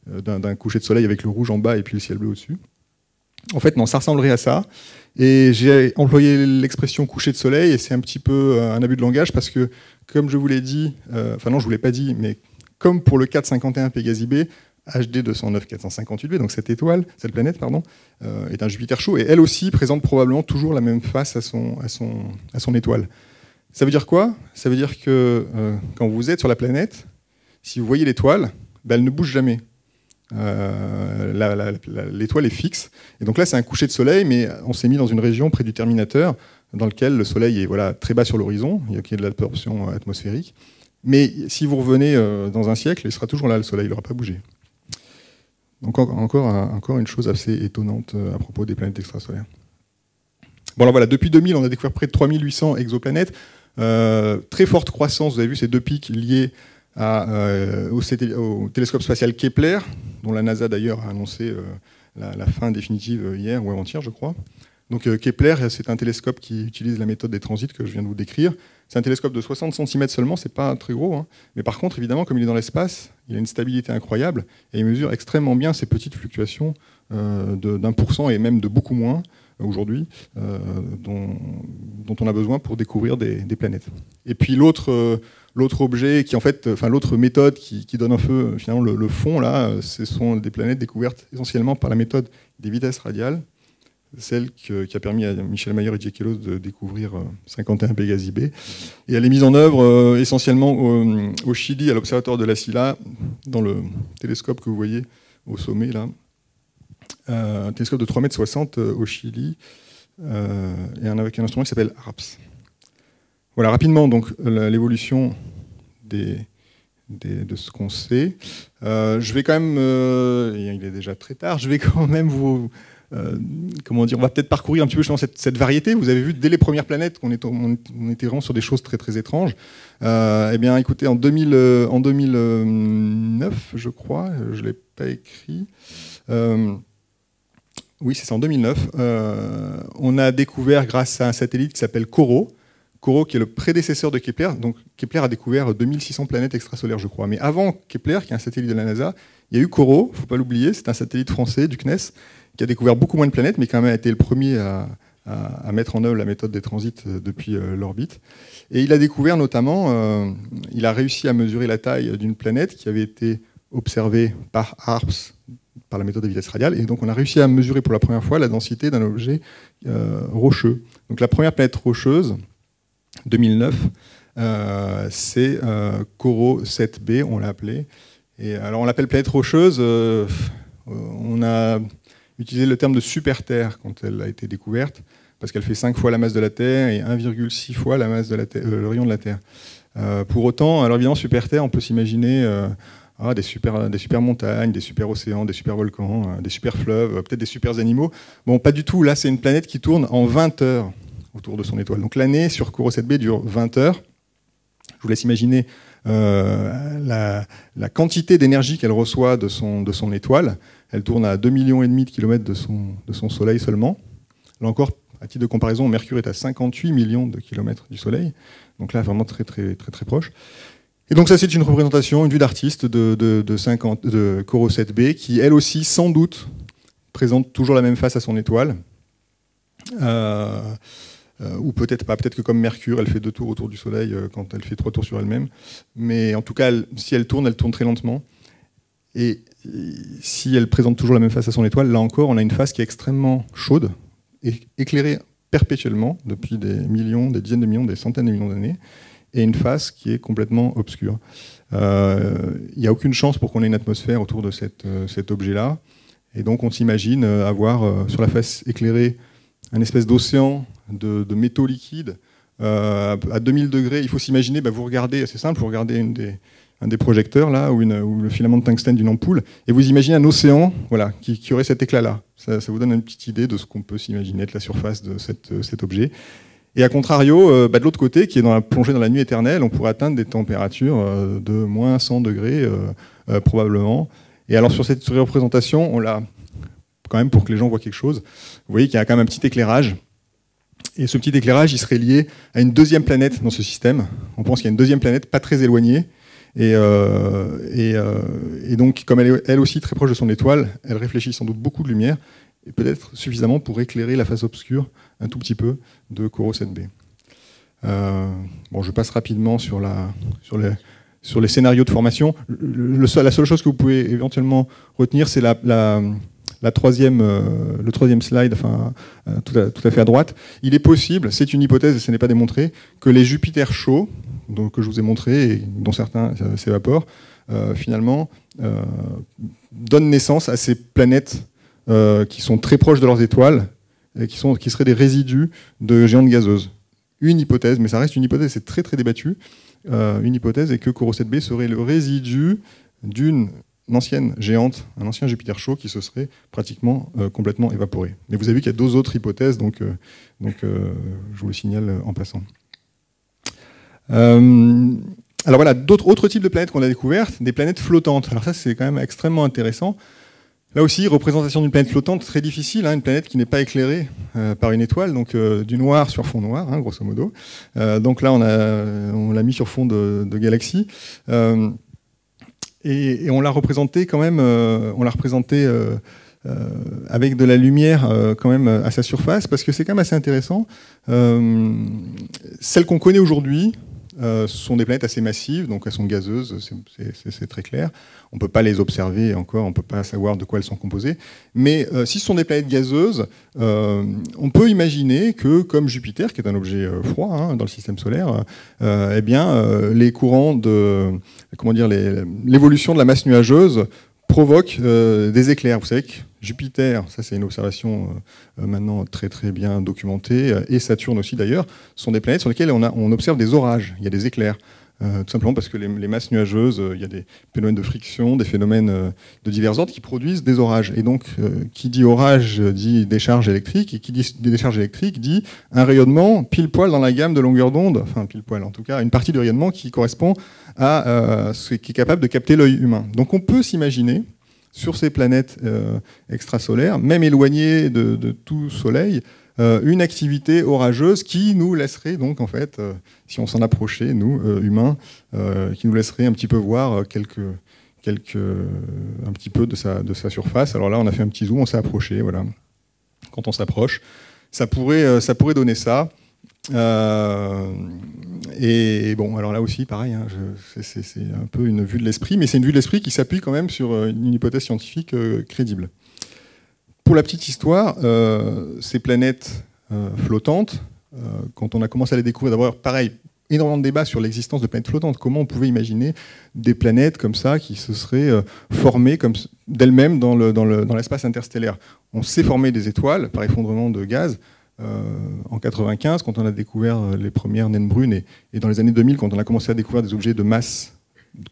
d'un coucher de soleil avec le rouge en bas et puis le ciel bleu au-dessus. En fait, non, ça ressemblerait à ça. Et j'ai employé l'expression coucher de soleil, et c'est un petit peu un abus de langage, parce que, comme je vous l'ai dit, je ne vous l'ai pas dit, mais comme pour le 451 Pégasi B, HD 209 458b, donc cette planète, est un Jupiter chaud, et elle aussi présente probablement toujours la même face à son étoile. Ça veut dire quoi? Ça veut dire que quand vous êtes sur la planète, si vous voyez l'étoile, elle ne bouge jamais. L'étoile est fixe. Et donc là, c'est un coucher de soleil, mais on s'est mis dans une région près du terminateur, dans lequel le soleil est très bas sur l'horizon, il y a de l'absorption atmosphérique. Mais si vous revenez dans un siècle, il sera toujours là, le soleil, il n'aura pas bougé. Donc encore une chose assez étonnante à propos des planètes extrasolaires. Bon, alors voilà, depuis 2000, on a découvert près de 3800 exoplanètes. Très forte croissance, vous avez vu ces deux pics liés au télescope spatial Kepler, dont la NASA d'ailleurs a annoncé la fin définitive hier ou avant-hier, je crois. Donc Kepler, c'est un télescope qui utilise la méthode des transits que je viens de vous décrire. C'est un télescope de 60 cm seulement, c'est pas très gros, hein. Mais par contre, évidemment, comme il est dans l'espace, il a une stabilité incroyable, et il mesure extrêmement bien ces petites fluctuations d'1% et même de beaucoup moins aujourd'hui, dont on a besoin pour découvrir des planètes. Et puis l'autre objet, l'autre méthode qui donne un peu finalement le fond, là, ce sont des planètes découvertes essentiellement par la méthode des vitesses radiales, celle qui a permis à Michel Mayor et Jay Kellos de découvrir 51 Pégasi B. Et elle est mise en œuvre essentiellement au Chili, à l'observatoire de La Silla, dans le télescope que vous voyez au sommet, là. Un télescope de 3,60 m au Chili, et avec un instrument qui s'appelle ARPS. Voilà, rapidement, donc, l'évolution de ce qu'on sait. Je vais quand même, il est déjà très tard, je vais quand même vous... on va peut-être parcourir un petit peu cette variété. Vous avez vu dès les premières planètes qu'on était vraiment sur des choses très très étranges. Eh bien, écoutez, en 2009, je crois, je ne l'ai pas écrit. Oui, c'est ça, en 2009. On a découvert, grâce à un satellite qui s'appelle CORO, qui est le prédécesseur de Kepler. Donc Kepler a découvert 2600 planètes extrasolaires, je crois. Mais avant Kepler, qui est un satellite de la NASA, il y a eu CORO, il ne faut pas l'oublier, c'est un satellite français du CNES, qui a découvert beaucoup moins de planètes, mais quand même a été le premier à mettre en œuvre la méthode des transits depuis l'orbite. Et il a découvert notamment, il a réussi à mesurer la taille d'une planète qui avait été observée par ARPS, par la méthode des vitesses radiales, et donc on a réussi à mesurer pour la première fois la densité d'un objet rocheux. Donc la première planète rocheuse, 2009, c'est CORO 7b, on l'a appelé. Et alors on l'appelle planète rocheuse. On a utilisé le terme de super-Terre quand elle a été découverte, parce qu'elle fait 5 fois la masse de la Terre et 1,6 fois la masse de la Terre, le rayon de la Terre. Pour autant, alors évidemment, super-Terre, on peut s'imaginer des super montagnes, des super océans, des super volcans, des super fleuves, peut-être des super animaux. Bon, pas du tout. Là, c'est une planète qui tourne en 20 heures autour de son étoile. Donc l'année sur Corot 7b dure 20 heures. Je vous laisse imaginer la quantité d'énergie qu'elle reçoit de son étoile. Elle tourne à 2,5 millions de kilomètres de son Soleil seulement. Là encore, à titre de comparaison, Mercure est à 58 millions de kilomètres du Soleil. Donc là, vraiment très, très, très, très proche. Et donc ça, c'est une représentation, une vue d'artiste de Corot 7b, qui, elle aussi, sans doute, présente toujours la même face à son étoile. Ou peut-être pas, peut-être que comme Mercure, elle fait 2 tours autour du Soleil quand elle fait 3 tours sur elle-même. Mais en tout cas, si elle tourne très lentement. Et si elle présente toujours la même face à son étoile, là encore, on a une face qui est extrêmement chaude, et éclairée perpétuellement depuis des millions, des dizaines de millions, des centaines de millions d'années, et une face qui est complètement obscure. Il n'y a aucune chance pour qu'on ait une atmosphère autour de cet objet-là. Et donc on s'imagine avoir sur la face éclairée un espèce d'océan de métaux liquides à 2000 degrés. Il faut s'imaginer, vous regardez, c'est simple, vous regardez un des projecteurs là, ou le filament de tungstène d'une ampoule, et vous imaginez un océan voilà, qui aurait cet éclat-là. Ça vous donne une petite idée de ce qu'on peut s'imaginer être la surface de cet objet. Et à contrario, de l'autre côté, qui est plongé dans la nuit éternelle, on pourrait atteindre des températures de moins 100 degrés probablement. Et alors sur cette représentation, on l'a quand même pour que les gens voient quelque chose. Vous voyez qu'il y a quand même un petit éclairage. Et ce petit éclairage, il serait lié à une deuxième planète dans ce système. On pense qu'il y a une deuxième planète pas très éloignée. Et donc, comme elle est elle aussi très proche de son étoile, elle réfléchit sans doute beaucoup de lumière, et peut-être suffisamment pour éclairer la face obscure un tout petit peu de Corot 7b. Bon, je passe rapidement sur les scénarios de formation. La seule chose que vous pouvez éventuellement retenir, c'est le troisième slide, enfin, tout à fait à droite. Il est possible, c'est une hypothèse et ce n'est pas démontré, que les Jupiters chauds, que je vous ai montré et dont certains s'évaporent, finalement donnent naissance à ces planètes qui sont très proches de leurs étoiles et qui seraient des résidus de géantes gazeuses. Une hypothèse, mais ça reste une hypothèse, c'est très très débattu. Une hypothèse est que Corot 7b serait le résidu d'une ancienne géante, un ancien Jupiter chaud qui se serait pratiquement complètement évaporé. Mais vous avez vu qu'il y a 2 autres hypothèses, donc je vous le signale en passant. Alors voilà, autres types de planètes qu'on a découvertes, des planètes flottantes. Alors ça, c'est quand même extrêmement intéressant. Là aussi, représentation d'une planète flottante très difficile, une planète qui n'est pas éclairée par une étoile, donc du noir sur fond noir, grosso modo. Donc là, on l'a mis sur fond de galaxie. Et on l'a représenté quand même, avec de la lumière quand même à sa surface, parce que c'est quand même assez intéressant. Celles qu'on connaît aujourd'hui sont des planètes assez massives, donc elles sont gazeuses, c'est très clair. On ne peut pas les observer encore, on ne peut pas savoir de quoi elles sont composées. Mais si ce sont des planètes gazeuses, on peut imaginer que, comme Jupiter, qui est un objet froid dans le système solaire, eh bien, les courants l'évolution de la masse nuageuse provoque des éclairs. Vous savez que Jupiter, ça c'est une observation maintenant très très bien documentée, et Saturne aussi d'ailleurs, sont des planètes sur lesquelles on observe des orages, il y a des éclairs. Tout simplement parce que les masses nuageuses, il y a des phénomènes de friction, des phénomènes de divers ordres qui produisent des orages. Et donc, qui dit orage dit décharge électrique, et qui dit décharge électrique dit un rayonnement pile poil dans la gamme de longueur d'onde, enfin pile poil en tout cas, une partie du rayonnement qui correspond à ce qui est capable de capter l'œil humain. Donc on peut s'imaginer, sur ces planètes extrasolaires, même éloignées de tout Soleil, une activité orageuse qui nous laisserait donc en fait, si on s'en approchait, nous humains, qui nous laisserait un petit peu voir un petit peu de sa surface. Alors là, on a fait un petit zoom, on s'est approché, voilà. Quand on s'approche, ça pourrait donner ça. Et bon, alors là aussi, pareil, c'est un peu une vue de l'esprit, mais c'est une vue de l'esprit qui s'appuie quand même sur une hypothèse scientifique crédible. Pour la petite histoire, ces planètes flottantes, quand on a commencé à les découvrir, d'abord, pareil, énormément de débats sur l'existence de planètes flottantes. Comment on pouvait imaginer des planètes comme ça qui se seraient formées d'elles-mêmes dans l'espace interstellaire. On sait former des étoiles par effondrement de gaz. En 95, quand on a découvert les premières naines brunes, et dans les années 2000, quand on a commencé à découvrir des objets de masse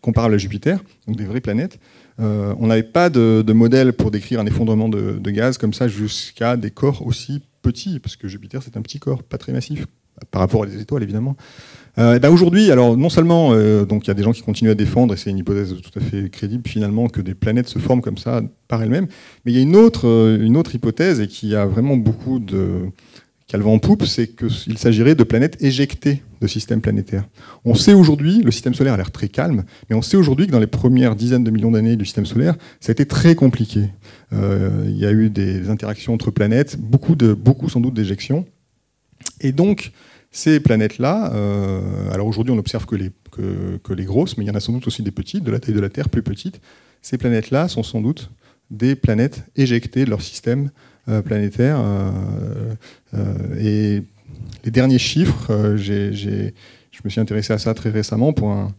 comparable à Jupiter, donc des vraies planètes, on n'avait pas de modèle pour décrire un effondrement de gaz comme ça jusqu'à des corps aussi petits, parce que Jupiter c'est un petit corps, pas très massif, par rapport à des étoiles évidemment. Aujourd'hui, alors non seulement donc il y a des gens qui continuent à défendre, et c'est une hypothèse tout à fait crédible finalement, que des planètes se forment comme ça par elles-mêmes, mais il y a une autre hypothèse, et qui a vraiment beaucoup qui a le vent en poupe, c'est qu'il s'agirait de planètes éjectées de systèmes planétaires. On sait aujourd'hui, le système solaire a l'air très calme, mais on sait aujourd'hui que dans les premières dizaines de millions d'années du système solaire, ça a été très compliqué. Il y a eu des interactions entre planètes, beaucoup sans doute d'éjections. Et donc, ces planètes-là, alors aujourd'hui on observe que les grosses, mais il y en a sans doute aussi des petites, de la taille de la Terre, plus petites. Ces planètes-là sont sans doute des planètes éjectées de leur système planétaire. Et les derniers chiffres, je me suis intéressé à ça très récemment pour un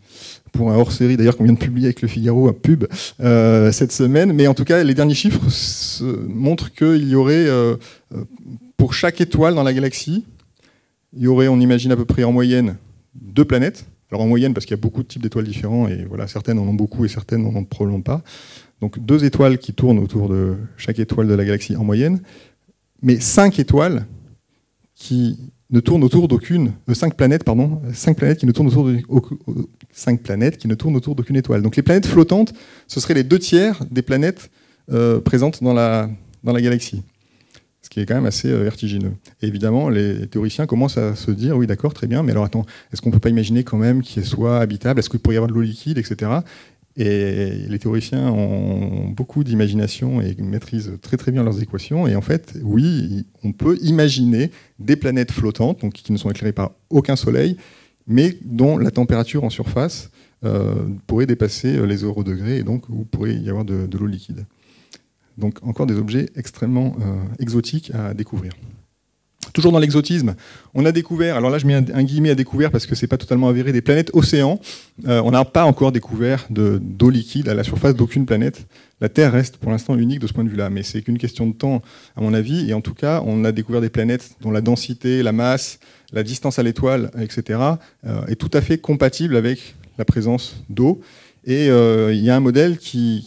hors-série d'ailleurs qu'on vient de publier avec Le Figaro, un pub cette semaine. Mais en tout cas, les derniers chiffres montrent qu'il y aurait, pour chaque étoile dans la galaxie, il y aurait, on imagine à peu près en moyenne, 2 planètes. Alors en moyenne, parce qu'il y a beaucoup de types d'étoiles différents, et voilà, certaines en ont beaucoup et certaines n'en ont probablement pas. Donc 2 étoiles qui tournent autour de chaque étoile de la galaxie en moyenne, mais 5 étoiles qui ne tournent autour d'aucune... 5 planètes, pardon, 5 planètes qui ne tournent autour de... 5 planètes qui ne tournent autour d'aucune étoile. Donc les planètes flottantes, ce seraient les 2 tiers des planètes présentes dans la galaxie. Ce qui est quand même assez vertigineux. Et évidemment, les théoriciens commencent à se dire, oui d'accord, très bien, mais alors attends, est-ce qu'on ne peut pas imaginer quand même qu'il soit habitable? Est-ce qu'il pourrait y avoir de l'eau liquide, etc. Et les théoriciens ont beaucoup d'imagination et maîtrisent très très bien leurs équations. Et en fait, oui, on peut imaginer des planètes flottantes, donc qui ne sont éclairées par aucun soleil, mais dont la température en surface pourrait dépasser les 0 degrés, et donc où pourrait y avoir de l'eau liquide. Donc encore des objets extrêmement exotiques à découvrir. Toujours dans l'exotisme, on a découvert, alors là je mets un guillemet à découvert parce que c'est pas totalement avéré, des planètes océans. On n'a pas encore découvert d'eau liquide à la surface d'aucune planète. La Terre reste pour l'instant unique de ce point de vue-là, mais c'est qu'une question de temps à mon avis. Et en tout cas, on a découvert des planètes dont la densité, la masse, la distance à l'étoile, etc. Est tout à fait compatible avec la présence d'eau. Et il y a un modèle qui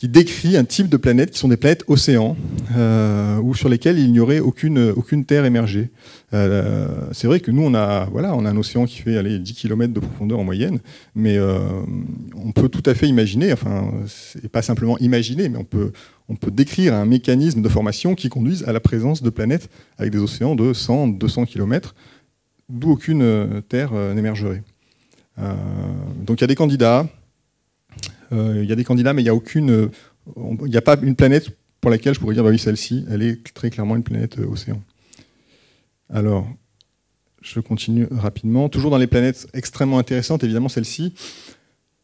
décrit un type de planètes qui sont des planètes océans, ou sur lesquelles il n'y aurait aucune terre émergée. C'est vrai que nous, on a un océan qui fait 10 km de profondeur en moyenne, mais on peut tout à fait imaginer, enfin, c'est pas simplement imaginer, mais on peut décrire un mécanisme de formation qui conduise à la présence de planètes avec des océans de 100-200 km, d'où aucune terre n'émergerait. Donc il y a des candidats. Mais il n'y a pas une planète pour laquelle je pourrais dire, bah oui, celle-ci, elle est très clairement une planète océan. Alors, je continue rapidement. Toujours dans les planètes extrêmement intéressantes, évidemment celle-ci,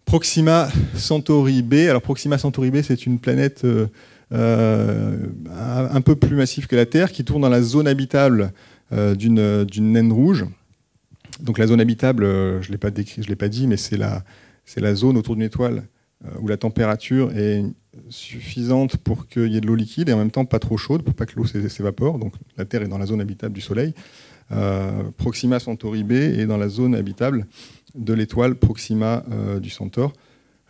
Proxima Centauri B. Alors Proxima Centauri B, c'est une planète un peu plus massive que la Terre, qui tourne dans la zone habitable d'une naine rouge. Donc la zone habitable, je ne l'ai pas dit, mais c'est la zone autour d'une étoile où la température est suffisante pour qu'il y ait de l'eau liquide et en même temps pas trop chaude pour pas que l'eau s'évapore. Donc la Terre est dans la zone habitable du Soleil. Proxima Centauri B est dans la zone habitable de l'étoile Proxima du Centaure.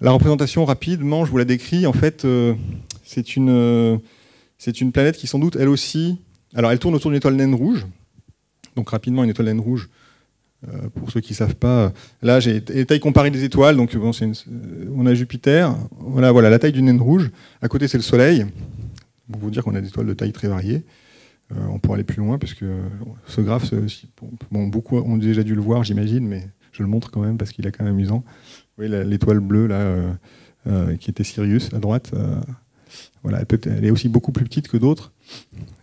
La représentation rapidement, je vous la décris. En fait, c'est une planète qui sans doute elle aussi... Alors elle tourne autour d'une étoile naine rouge. Donc rapidement, une étoile naine rouge, pour ceux qui ne savent pas, là j'ai les tailles comparées des étoiles, donc bon, on a Jupiter, voilà la taille d'une naine rouge, à côté c'est le Soleil, pour vous dire qu'on a des étoiles de taille très variées. On pourrait aller plus loin, parce que ce graphe, bon, beaucoup ont déjà dû le voir j'imagine, mais je le montre quand même parce qu'il est quand même amusant. Vous voyez l'étoile bleue là, qui était Sirius à droite, voilà, elle est aussi beaucoup plus petite que d'autres.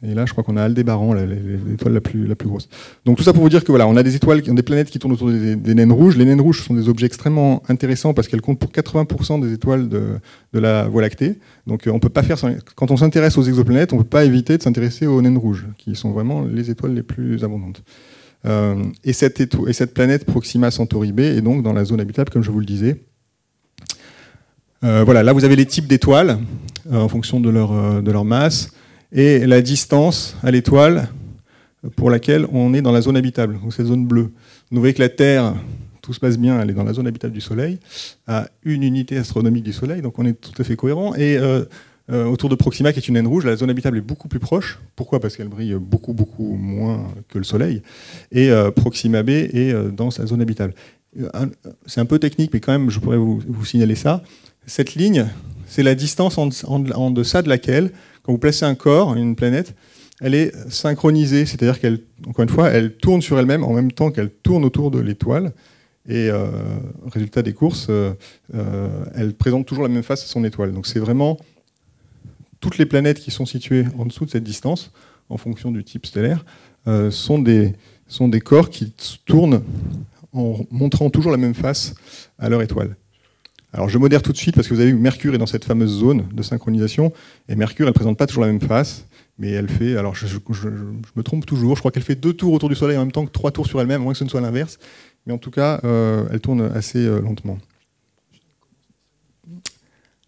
Et là, je crois qu'on a Aldébaran, l'étoile la plus grosse. Donc tout ça pour vous dire que voilà, on a des étoiles, des planètes qui tournent autour des naines rouges. Les naines rouges sont des objets extrêmement intéressants parce qu'elles comptent pour 80% des étoiles de la Voie lactée. Donc on peut pas faire, quand on s'intéresse aux exoplanètes, on ne peut pas éviter de s'intéresser aux naines rouges, qui sont vraiment les étoiles les plus abondantes. Et cette planète Proxima Centauri b est donc dans la zone habitable, comme je vous le disais. Voilà, là vous avez les types d'étoiles en fonction de leur masse et la distance à l'étoile pour laquelle on est dans la zone habitable, donc cette zone bleue. Vous voyez que la Terre, tout se passe bien, elle est dans la zone habitable du Soleil, à 1 unité astronomique du Soleil, donc on est tout à fait cohérent. Et autour de Proxima, qui est une naine rouge, la zone habitable est beaucoup plus proche. Pourquoi? Parce qu'elle brille beaucoup, beaucoup moins que le Soleil. Et Proxima b est dans sa zone habitable. C'est un peu technique, mais quand même, je pourrais vous signaler ça. Cette ligne, c'est la distance en deçà de laquelle, quand vous placez un corps, une planète, elle est synchronisée, c'est-à-dire qu'elle, encore une fois, elle tourne sur elle-même en même temps qu'elle tourne autour de l'étoile. Et résultat des courses, elle présente toujours la même face à son étoile. Donc c'est vraiment toutes les planètes qui sont situées en dessous de cette distance, en fonction du type stellaire, sont des corps qui tournent en montrant toujours la même face à leur étoile. Alors je modère tout de suite parce que vous avez vu que Mercure est dans cette fameuse zone de synchronisation, et Mercure, elle ne présente pas toujours la même face, mais elle fait, alors je me trompe toujours, je crois qu'elle fait 2 tours autour du Soleil en même temps que 3 tours sur elle-même, à moins que ce ne soit l'inverse, mais en tout cas, elle tourne assez lentement.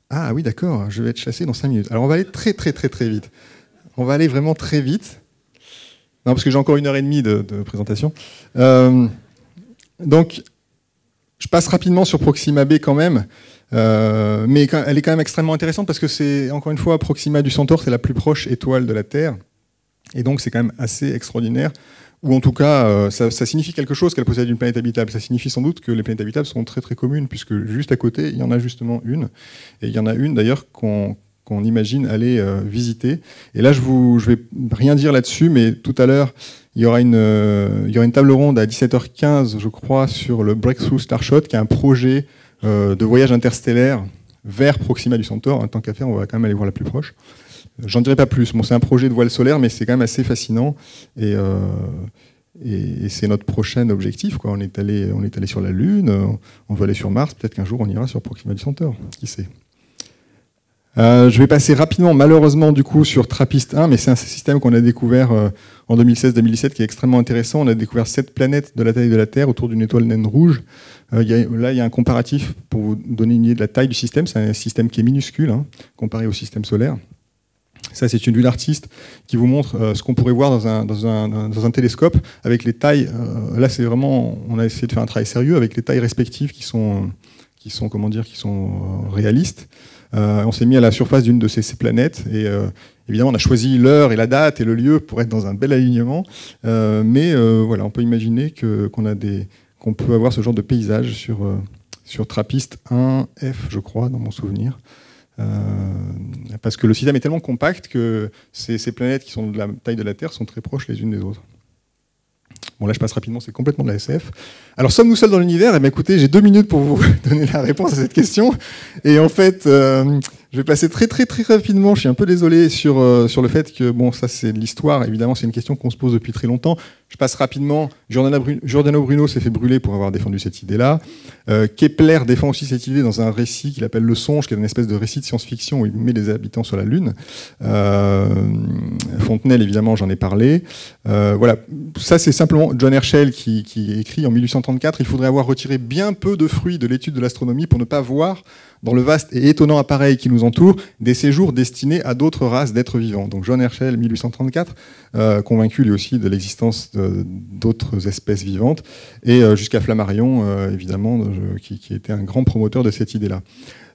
Ah oui, d'accord, je vais être chassé dans 5 minutes. Alors on va aller très très très très vite. On va aller vraiment très vite. Non, parce que j'ai encore 1h30 de présentation. Donc, je passe rapidement sur Proxima b quand même, mais elle est quand même extrêmement intéressante parce que c'est, encore une fois, Proxima du Centaure, c'est la plus proche étoile de la Terre, et donc c'est quand même assez extraordinaire, ou en tout cas, ça signifie quelque chose qu'elle possède une planète habitable. Ça signifie sans doute que les planètes habitables sont très très communes, puisque juste à côté, il y en a justement une, et il y en a une d'ailleurs qu'on imagine aller visiter. Et là, je vais rien dire là-dessus, mais tout à l'heure, il y aura une table ronde à 17h15, je crois, sur le Breakthrough Starshot, qui est un projet de voyage interstellaire vers Proxima du Centaure. Tant qu'à faire, on va quand même aller voir la plus proche. J'en dirai pas plus. Bon, c'est un projet de voile solaire, mais c'est quand même assez fascinant. Et c'est notre prochain objectif, quoi. On est allé sur la Lune, on veut aller sur Mars. Peut-être qu'un jour, on ira sur Proxima du Centaure. Qui sait? Je vais passer rapidement, malheureusement, du coup, sur TRAPPIST 1, mais c'est un système qu'on a découvert en 2016-2017 qui est extrêmement intéressant. On a découvert 7 planètes de la taille de la Terre autour d'une étoile naine rouge. Là, il y a un comparatif pour vous donner une idée de la taille du système. C'est un système qui est minuscule, comparé au système solaire. Ça, c'est une vue d'artiste qui vous montre ce qu'on pourrait voir dans un télescope avec les tailles. Là, c'est vraiment, on a essayé de faire un travail sérieux avec les tailles respectives qui sont réalistes. On s'est mis à la surface d'une de ces planètes et évidemment, on a choisi l'heure et la date et le lieu pour être dans un bel alignement. Voilà, on peut imaginer qu'on peut avoir ce genre de paysage sur TRAPPIST 1F, je crois, dans mon souvenir. Parce que le système est tellement compact que ces planètes qui sont de la taille de la Terre sont très proches les unes des autres. Bon, là, je passe rapidement, c'est complètement de la SF. Alors, sommes-nous seuls dans l'univers? Eh bien, écoutez, j'ai 2 minutes pour vous donner la réponse à cette question. Et en fait, je vais passer très, très, très rapidement, je suis un peu désolé, sur le fait que, bon, ça, c'est de l'histoire. Évidemment, c'est une question qu'on se pose depuis très longtemps. Je passe rapidement. Giordano Bruno s'est fait brûler pour avoir défendu cette idée-là. Kepler défend aussi cette idée dans un récit qu'il appelle Le Songe, qui est une espèce de récit de science-fiction où il met des habitants sur la Lune. Fontenelle, évidemment, j'en ai parlé. Voilà, ça c'est simplement John Herschel qui écrit en 1834 « Il faudrait avoir retiré bien peu de fruits de l'étude de l'astronomie pour ne pas voir dans le vaste et étonnant appareil qui nous entoure des séjours destinés à d'autres races d'êtres vivants. » Donc John Herschel, 1834, convaincu lui aussi de l'existence d'autres espèces vivantes, et jusqu'à Flammarion, évidemment, qui était un grand promoteur de cette idée-là.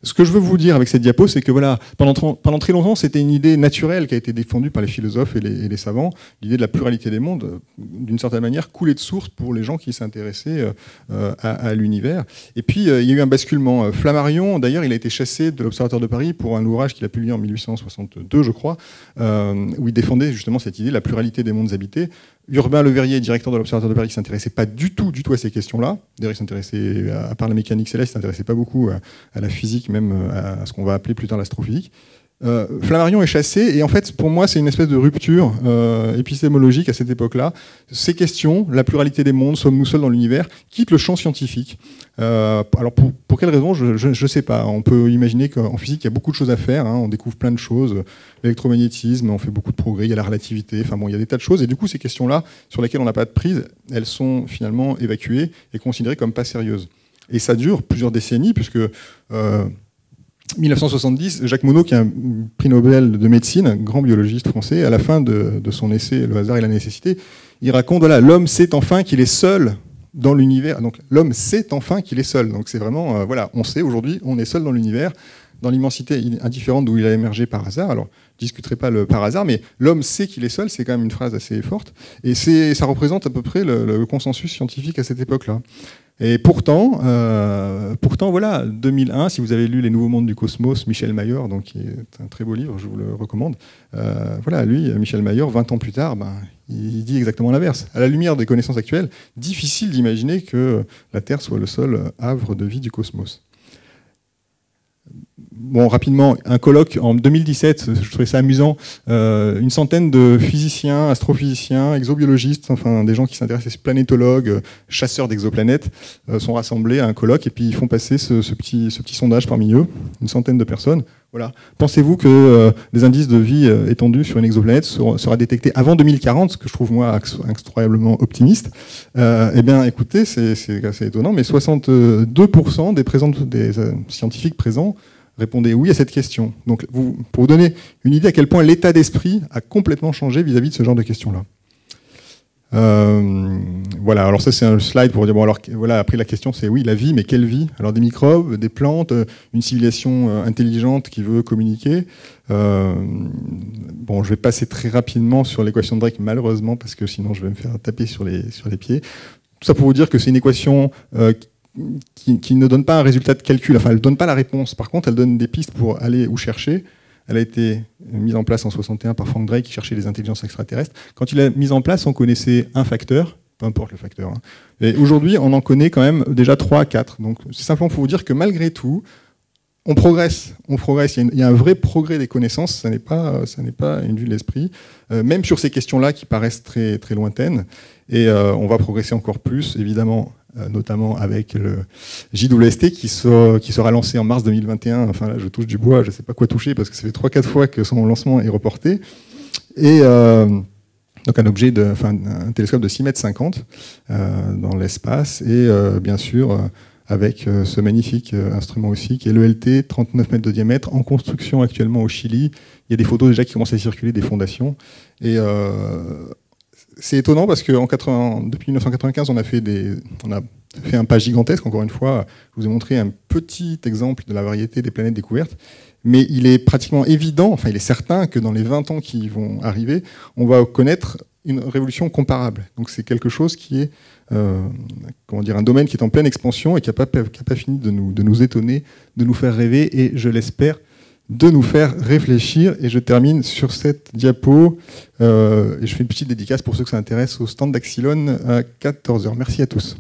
Ce que je veux vous dire avec cette diapo, c'est que voilà, pendant très longtemps, c'était une idée naturelle qui a été défendue par les philosophes et les savants, l'idée de la pluralité des mondes, d'une certaine manière coulée de source pour les gens qui s'intéressaient à l'univers. Et puis, il y a eu un basculement. Flammarion, d'ailleurs, il a été chassé de l'Observatoire de Paris pour un ouvrage qu'il a publié en 1862, je crois, où il défendait justement cette idée de la pluralité des mondes habités. Urbain Le Verrier, directeur de l'Observatoire de Paris, qui ne s'intéressait pas du tout à ces questions-là. D'ailleurs, il s'intéressait, à part la mécanique céleste, il ne s'intéressait pas beaucoup à la physique, même à ce qu'on va appeler plus tard l'astrophysique. Flammarion est chassé, et en fait, pour moi, c'est une espèce de rupture épistémologique à cette époque-là. Ces questions, la pluralité des mondes, sommes-nous seuls dans l'univers, quittent le champ scientifique. Alors, pour quelle raison, je ne sais pas. On peut imaginer qu'en physique, il y a beaucoup de choses à faire, hein, on découvre plein de choses, l'électromagnétisme, on fait beaucoup de progrès, il y a la relativité, enfin bon, il y a des tas de choses, et du coup, ces questions-là, sur lesquelles on n'a pas de prise, elles sont finalement évacuées et considérées comme pas sérieuses. Et ça dure plusieurs décennies, puisque 1970, Jacques Monod, qui a un prix Nobel de médecine, un grand biologiste français, à la fin de son essai « Le hasard et la nécessité », il raconte, voilà, l'homme sait enfin qu'il est seul dans l'univers. Donc l'homme sait enfin qu'il est seul. Donc c'est vraiment, voilà, on sait aujourd'hui, on est seul dans l'univers, dans l'immensité indifférente d'où il a émergé par hasard. Alors, je ne discuterai pas le par hasard, mais l'homme sait qu'il est seul, c'est quand même une phrase assez forte. Et ça représente à peu près le consensus scientifique à cette époque-là. Et pourtant, voilà, 2001, si vous avez lu Les Nouveaux Mondes du Cosmos, Michel Mayor, donc, qui est un très beau livre, je vous le recommande. Voilà, lui, Michel Mayor, 20 ans plus tard, il dit exactement l'inverse. À la lumière des connaissances actuelles, difficile d'imaginer que la Terre soit le seul havre de vie du cosmos. Bon, rapidement, un colloque en 2017, je trouvais ça amusant, une centaine de physiciens, astrophysiciens, exobiologistes, enfin des gens qui s'intéressent, planétologues, chasseurs d'exoplanètes, sont rassemblés à un colloque et puis ils font passer ce petit sondage parmi eux, une centaine de personnes. Voilà. Pensez-vous que des indices de vie étendus sur une exoplanète sera détecté avant 2040, ce que je trouve moi incroyablement optimiste? Eh bien, écoutez, c'est assez étonnant, mais 62% des scientifiques présents répondaient oui à cette question. Donc, pour vous donner une idée à quel point l'état d'esprit a complètement changé vis-à-vis de ce genre de questions-là. Voilà, alors ça c'est un slide pour dire, bon alors voilà, après la question c'est oui, la vie, mais quelle vie? Alors des microbes, des plantes, une civilisation intelligente qui veut communiquer. Bon, je vais passer très rapidement sur l'équation de Drake, malheureusement, parce que sinon je vais me faire taper sur les pieds. Tout ça pour vous dire que c'est une équation qui ne donne pas un résultat de calcul, enfin elle ne donne pas la réponse, par contre elle donne des pistes pour aller où chercher. Elle a été mise en place en 61 par Frank Drake qui cherchait les intelligences extraterrestres. Quand il l'a mise en place, on connaissait un facteur, peu importe le facteur. Hein. Et aujourd'hui, on en connaît quand même déjà 3 à 4. Donc c'est simplement pour vous dire que malgré tout, on progresse. Il y a un vrai progrès des connaissances, ça n'est pas une vue de l'esprit, même sur ces questions-là qui paraissent très, très lointaines. Et on va progresser encore plus, évidemment, notamment avec le JWST qui sera lancé en mars 2021. Enfin là, je touche du bois, je ne sais pas quoi toucher parce que ça fait 3-4 fois que son lancement est reporté. Et donc un télescope de 6,50 m dans l'espace et bien sûr avec ce magnifique instrument aussi qui est l'ELT, 39 mètres de diamètre, en construction actuellement au Chili. Il y a des photos déjà qui commencent à circuler des fondations. Et c'est étonnant parce que depuis 1995, on a fait un pas gigantesque. Encore une fois, je vous ai montré un petit exemple de la variété des planètes découvertes. Mais il est pratiquement évident, enfin il est certain que dans les 20 ans qui vont arriver, on va connaître une révolution comparable. Donc c'est quelque chose qui est un domaine qui est en pleine expansion et qui n'a pas fini de nous étonner, de nous faire rêver et, je l'espère, de nous faire réfléchir. Et je termine sur cette diapo. Et je fais une petite dédicace pour ceux que ça intéresse au stand d'Axilon à 14 h. Merci à tous.